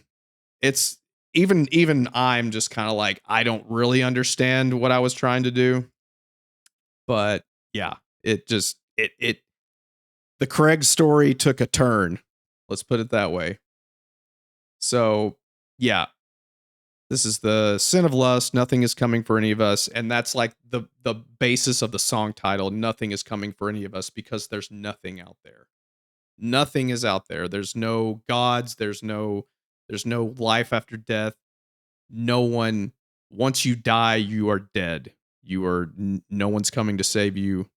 It's even I'm just kind of like, I don't really understand what I was trying to do. But yeah, it just it the Craig story took a turn. Let's put it that way. So yeah, this is the sin of lust. Nothing is coming for any of us, and that's like the basis of the song title. Nothing is coming for any of us because there's nothing out there. Nothing is out there. There's no gods. There's no life after death. No one. Once you die, you are dead. No one's coming to save you.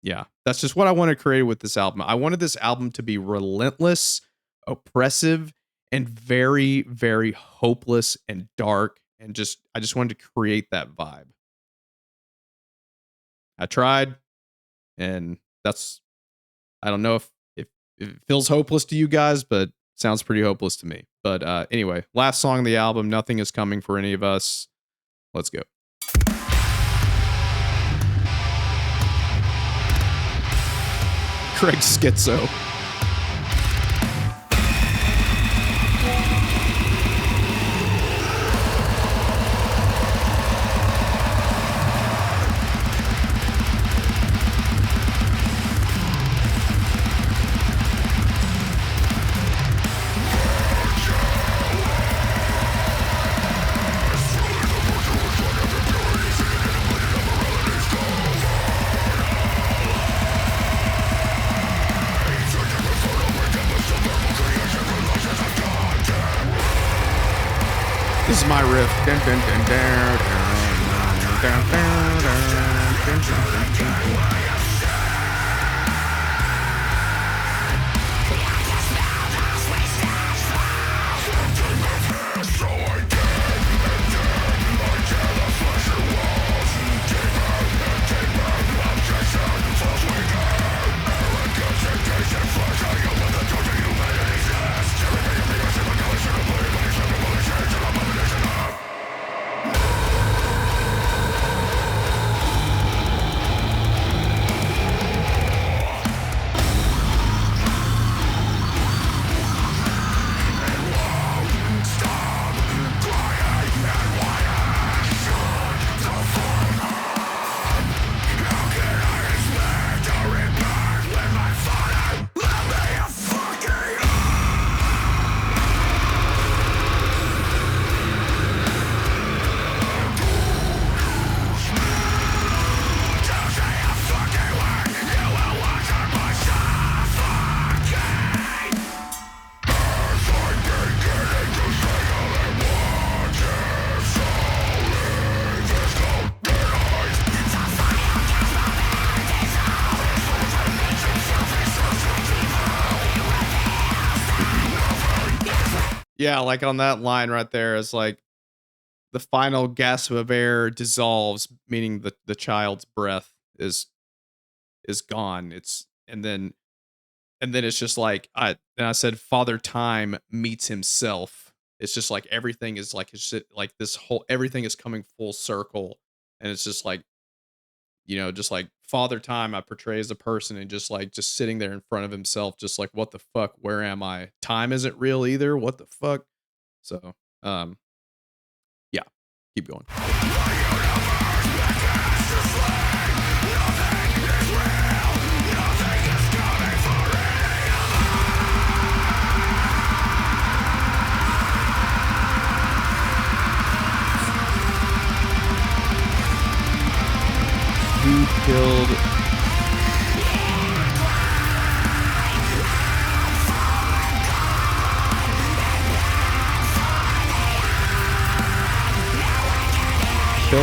Yeah, that's just what I want to create with this album. I wanted this album to be relentless, oppressive, and very, very hopeless and dark. And I just wanted to create that vibe. I tried, and I don't know if it feels hopeless to you guys, but sounds pretty hopeless to me. But anyway, last song of the album, Nothing Is Coming for Any of Us. Let's go. Craig Schizo. This is my riff. Dun, dun, dun, dun, dun, dun, dun, dun, dun, dun, dun. Yeah, like on that line right there is like the final gasp of air dissolves, meaning the child's breath is gone. And then it's just like I said Father Time meets himself. It's just like everything is like like this whole everything is coming full circle, and it's just like, just like Father Time I portray as a person and just sitting there in front of himself, just like, what the fuck, where am I? Time isn't real either. What the fuck? So, yeah, keep going. Who killed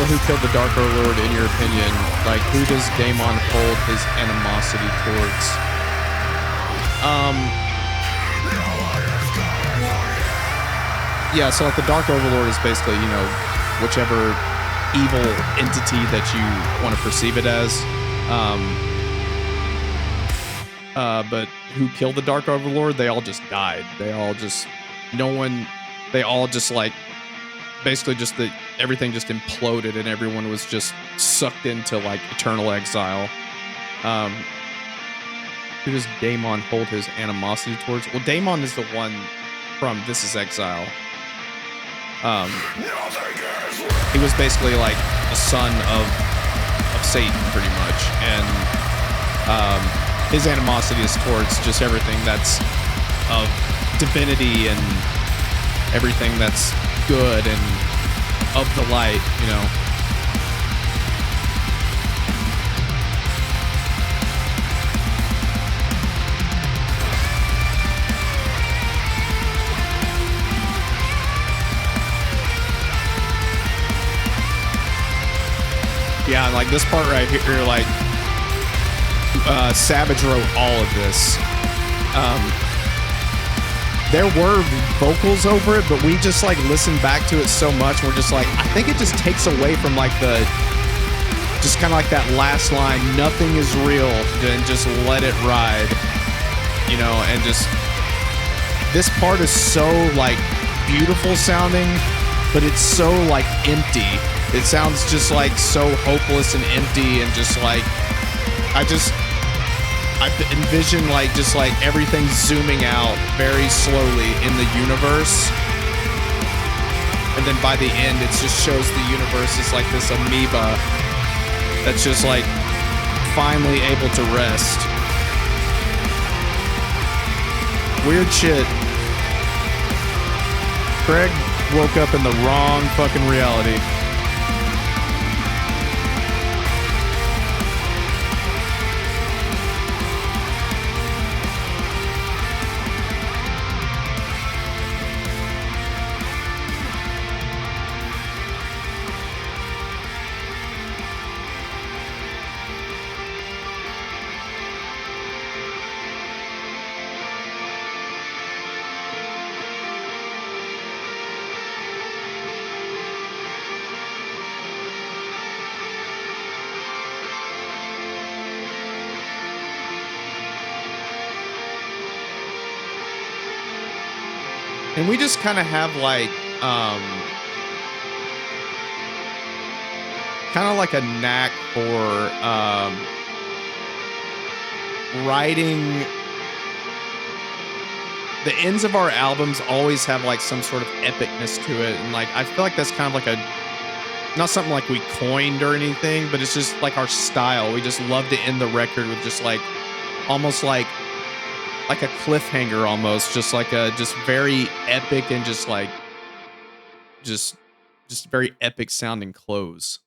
who killed the Dark Overlord in your opinion? Like, who does Daemon hold his animosity towards? Yeah, so like the Dark Overlord is basically, whichever evil entity that you want to perceive it as. But who killed the Dark Overlord? They all just died. They all just like basically just everything just imploded and everyone was just sucked into like eternal exile. Who does Daemon hold his animosity towards? Well, Daemon is the one from This Is Exile. He was basically like the son of Satan, pretty much, and his animosity is towards just everything that's of divinity and everything that's good and of the light, you know. Yeah, like this part right here, like Savage wrote all of this. There were vocals over it, but we just like listened back to it so much. We're just like, I think it just takes away from like just kind of like that last line, nothing is real, and just let it ride, you know, and just, this part is so like beautiful sounding, but it's so like empty. It sounds just like so hopeless and empty, and just like, I envision like just like everything zooming out very slowly in the universe, and then by the end it just shows the universe is like this amoeba that's just like finally able to rest. Weird shit. Craig woke up in the wrong fucking reality. And we just kind of have like, kind of like a knack for writing. The ends of our albums always have like some sort of epicness to it. And like, I feel like that's kind of like not something like we coined or anything, but it's just like our style. We just love to end the record with just like, almost like a cliffhanger, almost just like just very epic, and just like just very epic sounding close.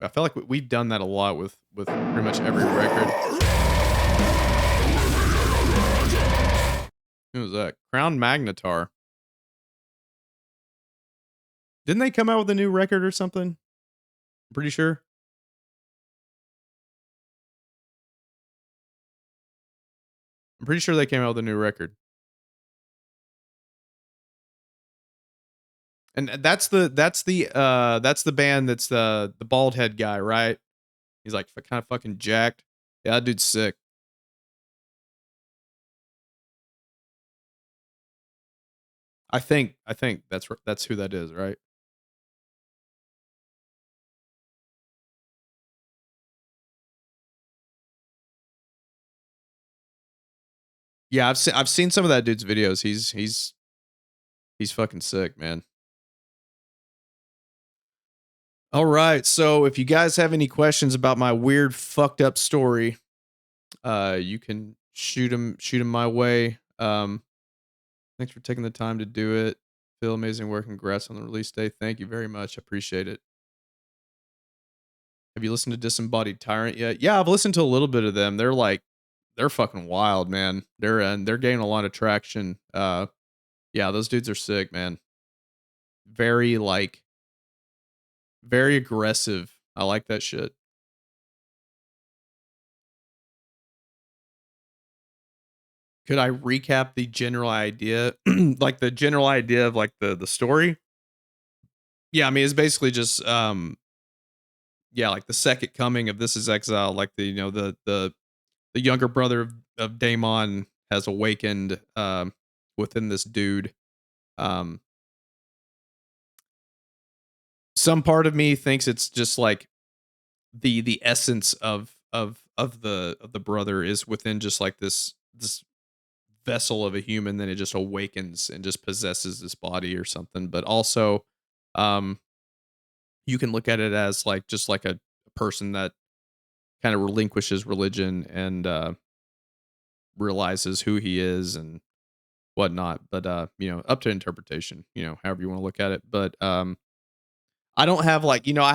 I feel like we've done that a lot with pretty much every record. Who was that? Crown Magnetar. Didn't they come out with a new record or something? I'm pretty sure. I'm pretty sure they came out with a new record. And that's the band that's the bald head guy, right? He's like kind of fucking jacked. Yeah, that dude's sick. I think that's who that is, right? Yeah, I've seen some of that dude's videos. He's fucking sick, man. All right, so if you guys have any questions about my weird fucked up story, you can shoot them my way. Thanks for taking the time to do it. Phil, amazing work, and congrats on the release day. Thank you very much. I appreciate it. Have you listened to Disembodied Tyrant yet? Yeah, I've listened to a little bit of them. They're fucking wild, man. They're gaining a lot of traction. Yeah, those dudes are sick, man. Very like very aggressive. I like that shit. Could I recap the general idea? Like the general idea of like the story? Yeah, I mean it's basically just yeah, like the second coming of This Is Exile, like the, you know, the younger brother of Daemon has awakened within this dude. Um some part of me thinks it's just like the essence of the brother is within just like this vessel of a human, then it just awakens and just possesses this body or something. But also, um, you can look at it as like just like a person that kind of relinquishes religion and realizes who he is and whatnot. But up to interpretation, however you want to look at it. But I don't have like, I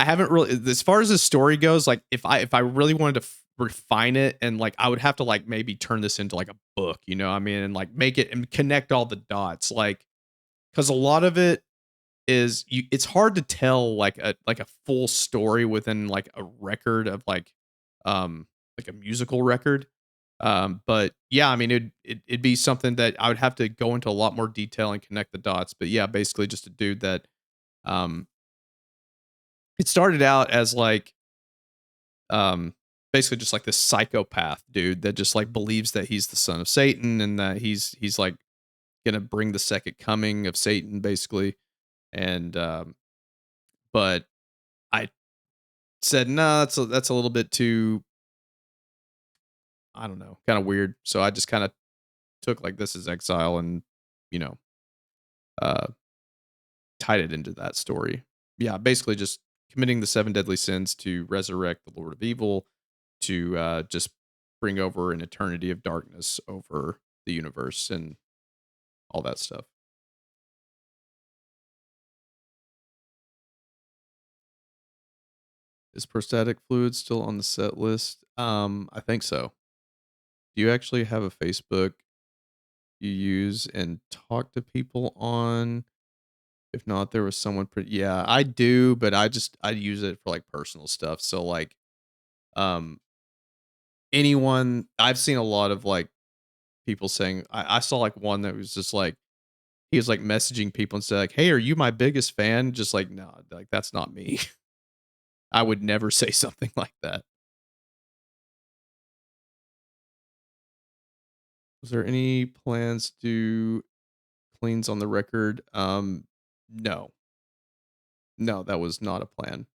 haven't really, as far as the story goes, like if I really wanted to refine it, and like I would have to like maybe turn this into like a book, what I mean, and like make it and connect all the dots, like because a lot of it is it's hard to tell like a full story within like a record of like a musical record. But yeah, I mean it'd be something that I would have to go into a lot more detail and connect the dots. But yeah, basically just a dude that um it started out as like um basically just like this psychopath dude that just like believes that he's the son of Satan, and that he's like gonna bring the second coming of Satan basically. And but I said, "No, that's a little bit too, I don't know, kind of weird." So I just kind of took like This Is Exile and, you know, uh tied it into that story. Yeah, basically just committing the seven deadly sins to resurrect the Lord of Evil, to just bring over an eternity of darkness over the universe and all that stuff. Is prostatic fluid still on the set list? I think so. Do you actually have a Facebook you use and talk to people on? If not, there was someone pretty, yeah, I do, but I use it for like personal stuff. So like um anyone, I've seen a lot of like people saying, I saw like one that was just like he was like messaging people and said like, "Hey, are you my biggest fan?" Just like, no, like that's not me. I would never say something like that. Was there any plans to do cleans on the record? No. No, that was not a plan.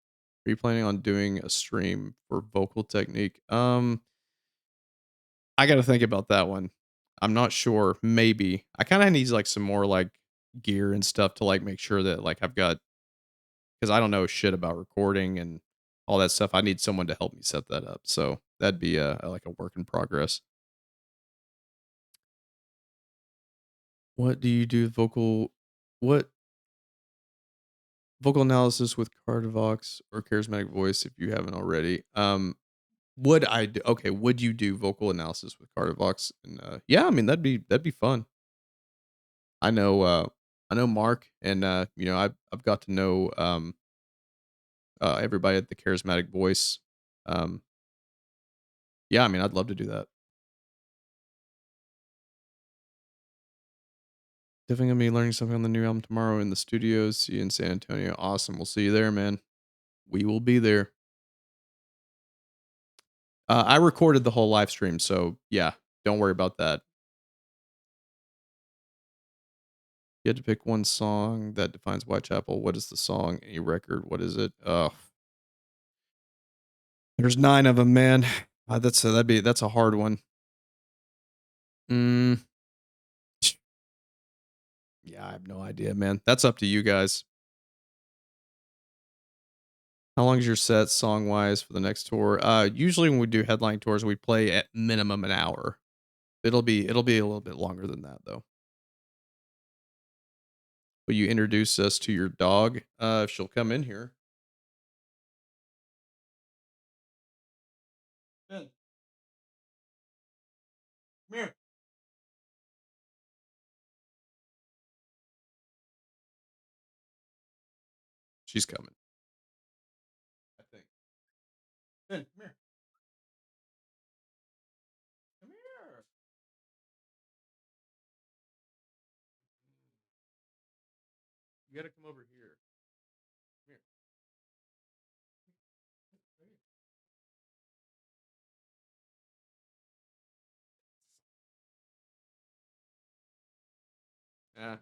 Are you planning on doing a stream for vocal technique? I got to think about that one. I'm not sure. Maybe. I kind of need like some more like gear and stuff to like make sure that like I've got, because I don't know shit about recording and all that stuff. I need someone to help me set that up. So that'd be like a work in progress. What do you do vocal? What vocal analysis with Cardivox or charismatic voice if you haven't already? Would I do, okay, would you do vocal analysis with Cardivox? And yeah, I mean that'd be fun. I know I know Mark, and I've got to know everybody at the charismatic voice. Um yeah, I mean I'd love to do that. Definitely gonna be learning something on the new album tomorrow in the studios. See you in San Antonio. Awesome. We'll see you there, man. We will be there. I recorded the whole live stream, so yeah, don't worry about that. You had to pick one song that defines Whitechapel. What is the song? Any record? What is it? There's 9 of them, man. That's a hard one. Mm, yeah, I have no idea, man. That's up to you guys. How long is your set song wise for the next tour? Usually when we do headline tours, we play at minimum an hour. It'll be a little bit longer than that though. Will you introduce us to your dog? If she'll come in here. Ben, come here. She's coming, I think. Ben, come here. Come here. You gotta come over here. Come here. Yeah.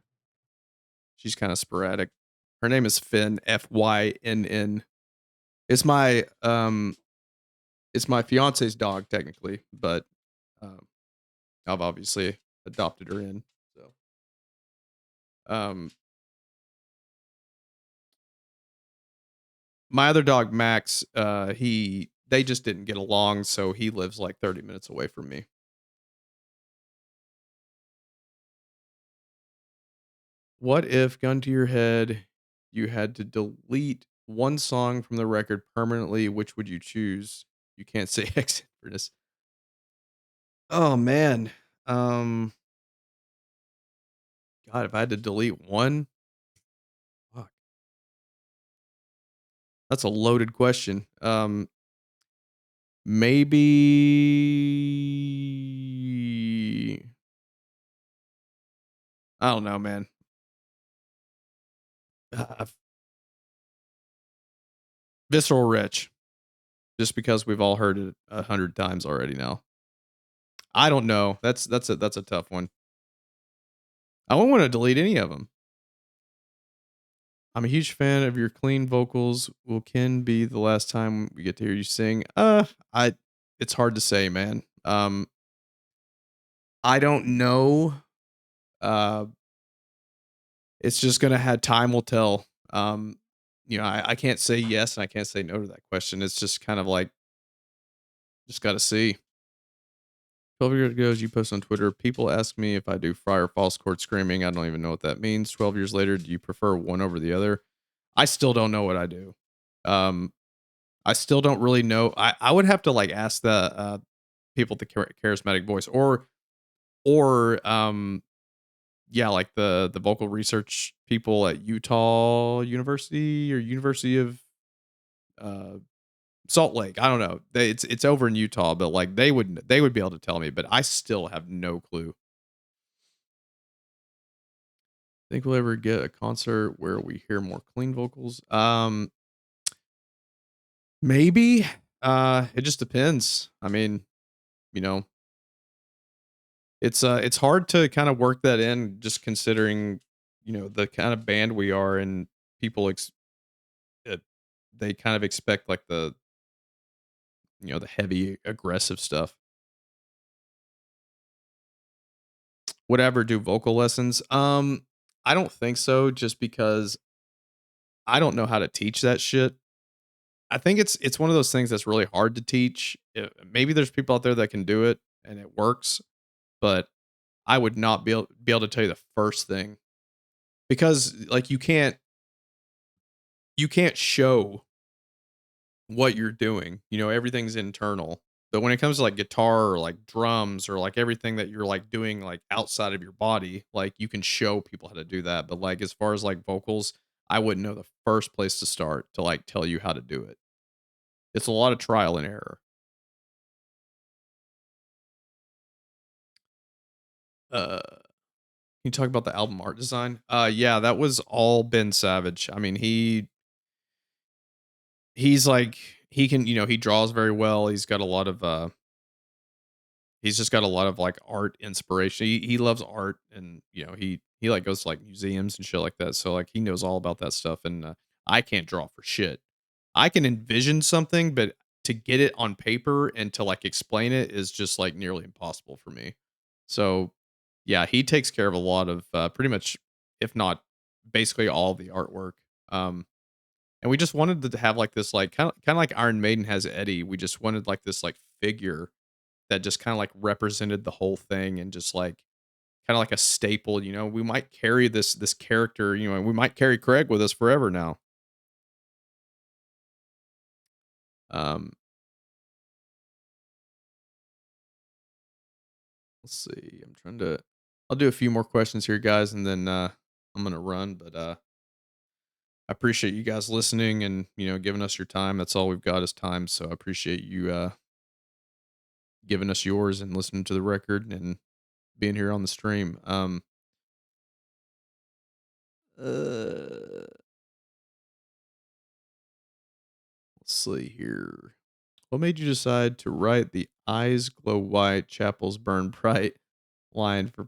She's kind of sporadic. Her name is Finn, Fynn. It's my it's my fiance's dog technically, but um I've obviously adopted her in. So, um, my other dog Max, they just didn't get along, so he lives like 30 minutes away from me. What if, gun to your head, you had to delete one song from the record permanently? Which would you choose? You can't say X Infernus. Oh man. Um God, if I had to delete one, fuck, that's a loaded question. Maybe I don't know, man. Uh, Visceral Wretch, just because we've all heard it 100 times already now. I don't know. That's a tough one. I wouldn't want to delete any of them. I'm a huge fan of your clean vocals. Will Ken be the last time we get to hear you sing? I it's hard to say, man. I don't know. Uh it's just gonna have time will tell. I can't say yes and I can't say no to that question. It's just kind of like just gotta see. 12 years ago, as you post on Twitter, people ask me if I do fry or false chord screaming. I don't even know what that means. 12 years later, do you prefer one over the other? I still don't know what I do. Um, I still don't really know. I would have to like ask the people at the charismatic voice or yeah, like the vocal research people at Utah University or University of uh Salt Lake. I don't know. It's over in Utah, but like they would be able to tell me, but I still have no clue. Think we'll ever get a concert where we hear more clean vocals? Maybe. It just depends. I mean, you know, it's hard to kind of work that in just considering, the kind of band we are and people uh, they kind of expect like the heavy aggressive stuff. Would I ever do vocal lessons? I don't think so just because I don't know how to teach that shit. I think it's one of those things that's really hard to teach. Maybe there's people out there that can do it and it works, but I would not be able to tell you the first thing because like you can't show what you're doing. Everything's internal. But when it comes to like guitar or like drums or like everything that you're like doing like outside of your body, like you can show people how to do that. But like as far as like vocals, I wouldn't know the first place to start to like tell you how to do it. It's a lot of trial and error. Uh Can you talk about the album art design? Yeah, that was all Ben Savage. I mean, he's like he can, he draws very well. He's just got a lot of like art inspiration. He loves art and, he like goes to like museums and shit like that. So like he knows all about that stuff and I can't draw for shit. I can envision something, but to get it on paper and to like explain it is just like nearly impossible for me. So, yeah, he takes care of a lot of, pretty much, if not basically all the artwork. Um, and we just wanted to have like this, like kind of like Iron Maiden has Eddie. We just wanted like this like figure that just kind of like represented the whole thing and just like kind of like a staple. We might carry this character. And we might carry Craig with us forever now. Um, let's see. I'm trying to. I'll do a few more questions here, guys, and then I'm gonna run. But I appreciate you guys listening and giving us your time. That's all we've got is time. So I appreciate you giving us yours and listening to the record and being here on the stream. Let's see here. What made you decide to write the "Eyes glow white, chapels burn bright" line for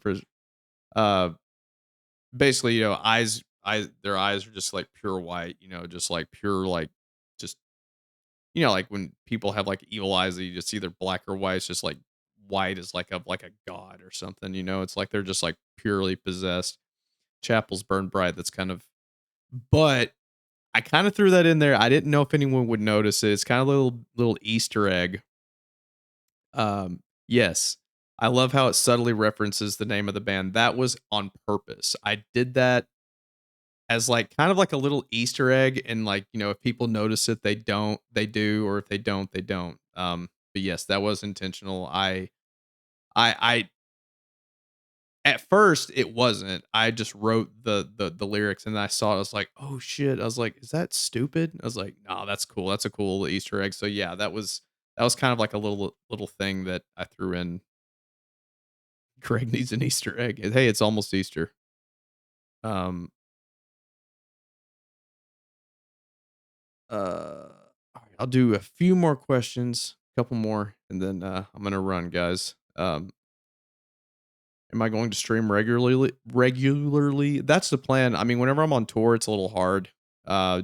uh basically, their eyes are just like pure white, just like pure like just like when people have like evil eyes, that you just see either black or white. It's just like white as like a god or something, you know? It's like they're just like purely possessed. Chapels Burn Bright, that's kind of, but I kind of threw that in there. I didn't know if anyone would notice it. It's kind of a little Easter egg. Yes. I love how it subtly references the name of the band. That was on purpose. I did that as like kind of like a little Easter egg, and like, you know, if people notice it, they don't, they do, or if they don't, they don't. But yes, that was intentional. I at first it wasn't. I just wrote the lyrics, and then I saw it. I was like, oh shit. I was like, is that stupid? I was like, no, that's cool. That's a cool little Easter egg. So yeah, that was kind of like a little thing that I threw in. Greg needs an Easter egg. Hey, it's almost Easter. Um, all right, I'll do a few more questions, a couple more, and then I'm gonna run, guys. Am I going to stream regularly? Regularly, that's the plan. I mean, whenever I'm on tour, it's a little hard,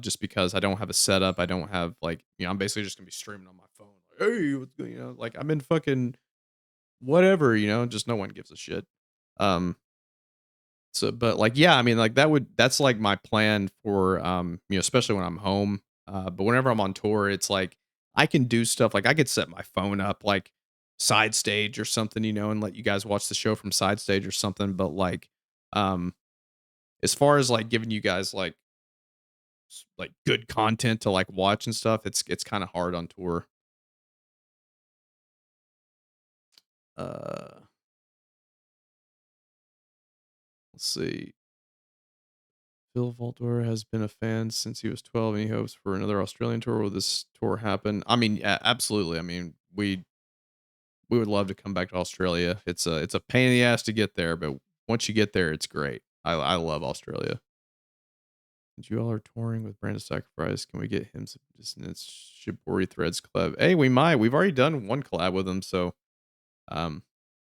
just because I don't have a setup. I don't have like, you know, I'm basically just gonna be streaming on my phone. Like, hey, what's going, you know, like I'm in fucking whatever, you know, just no one gives a shit. Um, So, but like, yeah, I mean, like that's like my plan for, you know, especially when I'm home. But whenever I'm on tour, it's like I can do stuff like I could set my phone up like side stage or something, you know, and let you guys watch the show from side stage or something. But like, um, as far as like giving you guys like like good content to like watch and stuff, it's kind of hard on tour. Uh, let's see. Phil Valdor has been a fan since he was 12, and he hopes for another Australian tour. Will this tour happen? I mean, yeah, absolutely. I mean, we would love to come back to Australia. It's a pain in the ass to get there, but once you get there, it's great. I love Australia. Since you all are touring with Brand of Sacrifice, can we get him some Dissonance Shibori Threads collab? Hey, we might. We've already done one collab with him, so um,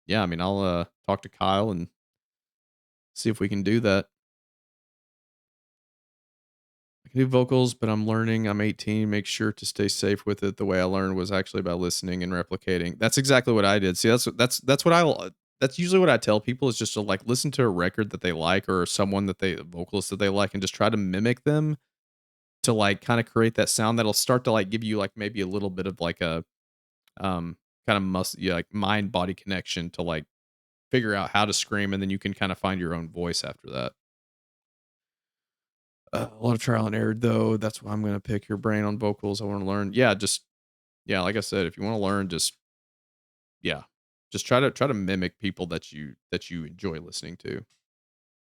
yeah. I mean, I'll talk to Kyle and see if we can do that. I can do vocals, but I'm learning. I'm 18. Make sure to stay safe with it. The way I learned was actually by listening and replicating. That's exactly what I did. See, that's what that's usually what I tell people is just to like listen to a record that they like or someone that they a vocalist that they like and just try to mimic them to like kind of create that sound that'll start to like give you like maybe a little bit of like a kind of yeah, like mind body connection to like figure out how to scream, and then you can kind of find your own voice after that. A lot of trial and error, though. That's why I'm gonna pick your brain on vocals. I want to learn. Yeah, just yeah, like I said, if you want to learn, just yeah, just try to mimic people that you enjoy listening to.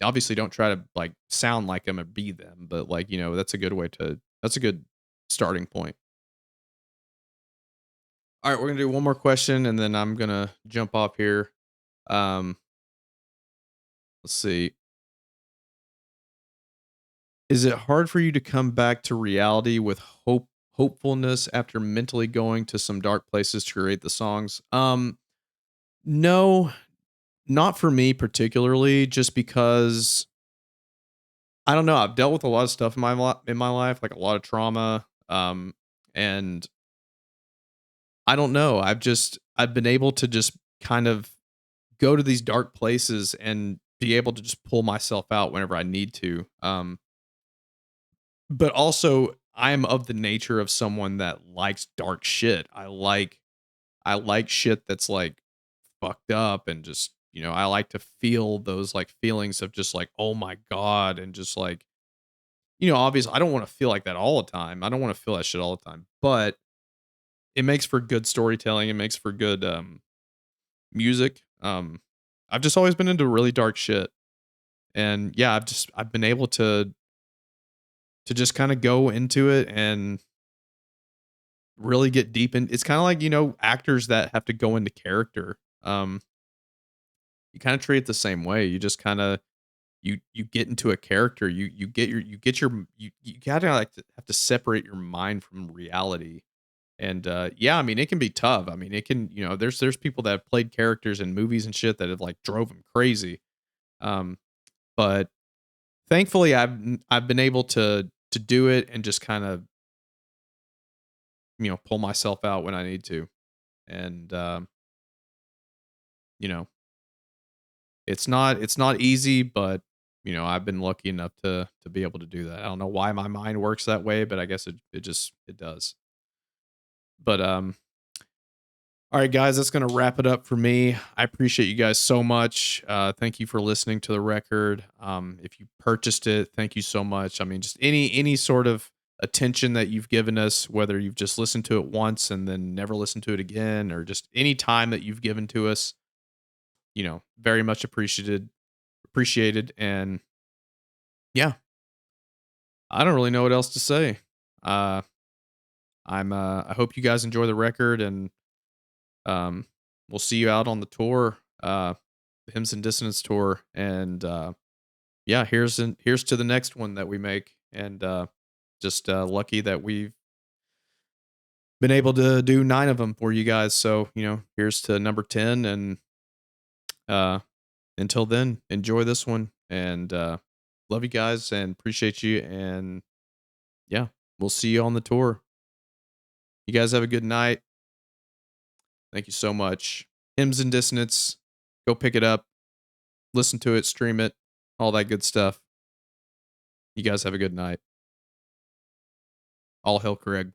Obviously, don't try to like sound like them or be them, but like you know, that's a good way to. That's a good starting point. All right, we're gonna do one more question, and then I'm gonna jump off here. Um, let's see. Is it hard for you to come back to reality with hopefulness after mentally going to some dark places to create the songs? No, not for me particularly, just because I don't know, I've dealt with a lot of stuff in in my life, like a lot of trauma, and I don't know, I've been able to just kind of go to these dark places and be able to just pull myself out whenever I need to. But also I'm of the nature of someone that likes dark shit. I like shit that's like fucked up and just, you know, I like to feel those like feelings of just like, oh my God. And just like, you know, obviously I don't want to feel like that all the time. I don't want to feel that shit all the time. But it makes for good storytelling. It makes for good music. I've just always been into really dark shit. And yeah, I've been able to just kind of go into it and really get deep in. It's kind of like, you know, actors that have to go into character. You kind of treat it the same way. You just kind of you get into a character. You gotta like have to separate your mind from reality. And yeah, I mean it can be tough. I mean it can, you know, there's people that have played characters in movies and shit that have like drove them crazy. Um, but thankfully I've been able to do it and just kind of, you know, pull myself out when I need to. And you know, it's not easy, but I've been lucky enough to be able to do that. I don't know why my mind works that way, but I guess it does. But all right, guys, that's going to wrap it up for me. I appreciate you guys so much. Thank you for listening to the record. If you purchased it, thank you so much. I mean, just any sort of attention that you've given us, whether you've just listened to it once and then never listened to it again, or just any time that you've given to us, very much appreciated. And yeah, I don't really know what else to say. Uh, I hope you guys enjoy the record, and Um, we'll see you out on the tour, the Hymns and Dissonance tour, and yeah, here's to the next one that we make, and just lucky that we've been able to do 9 of them for you guys. So here's to number 10, and uh, until then, enjoy this one, and love you guys, and appreciate you, and yeah, we'll see you on the tour. You guys have a good night. Thank you so much. Hymns and Dissonance, go pick it up. Listen to it, stream it, all that good stuff. You guys have a good night. All hail Craig.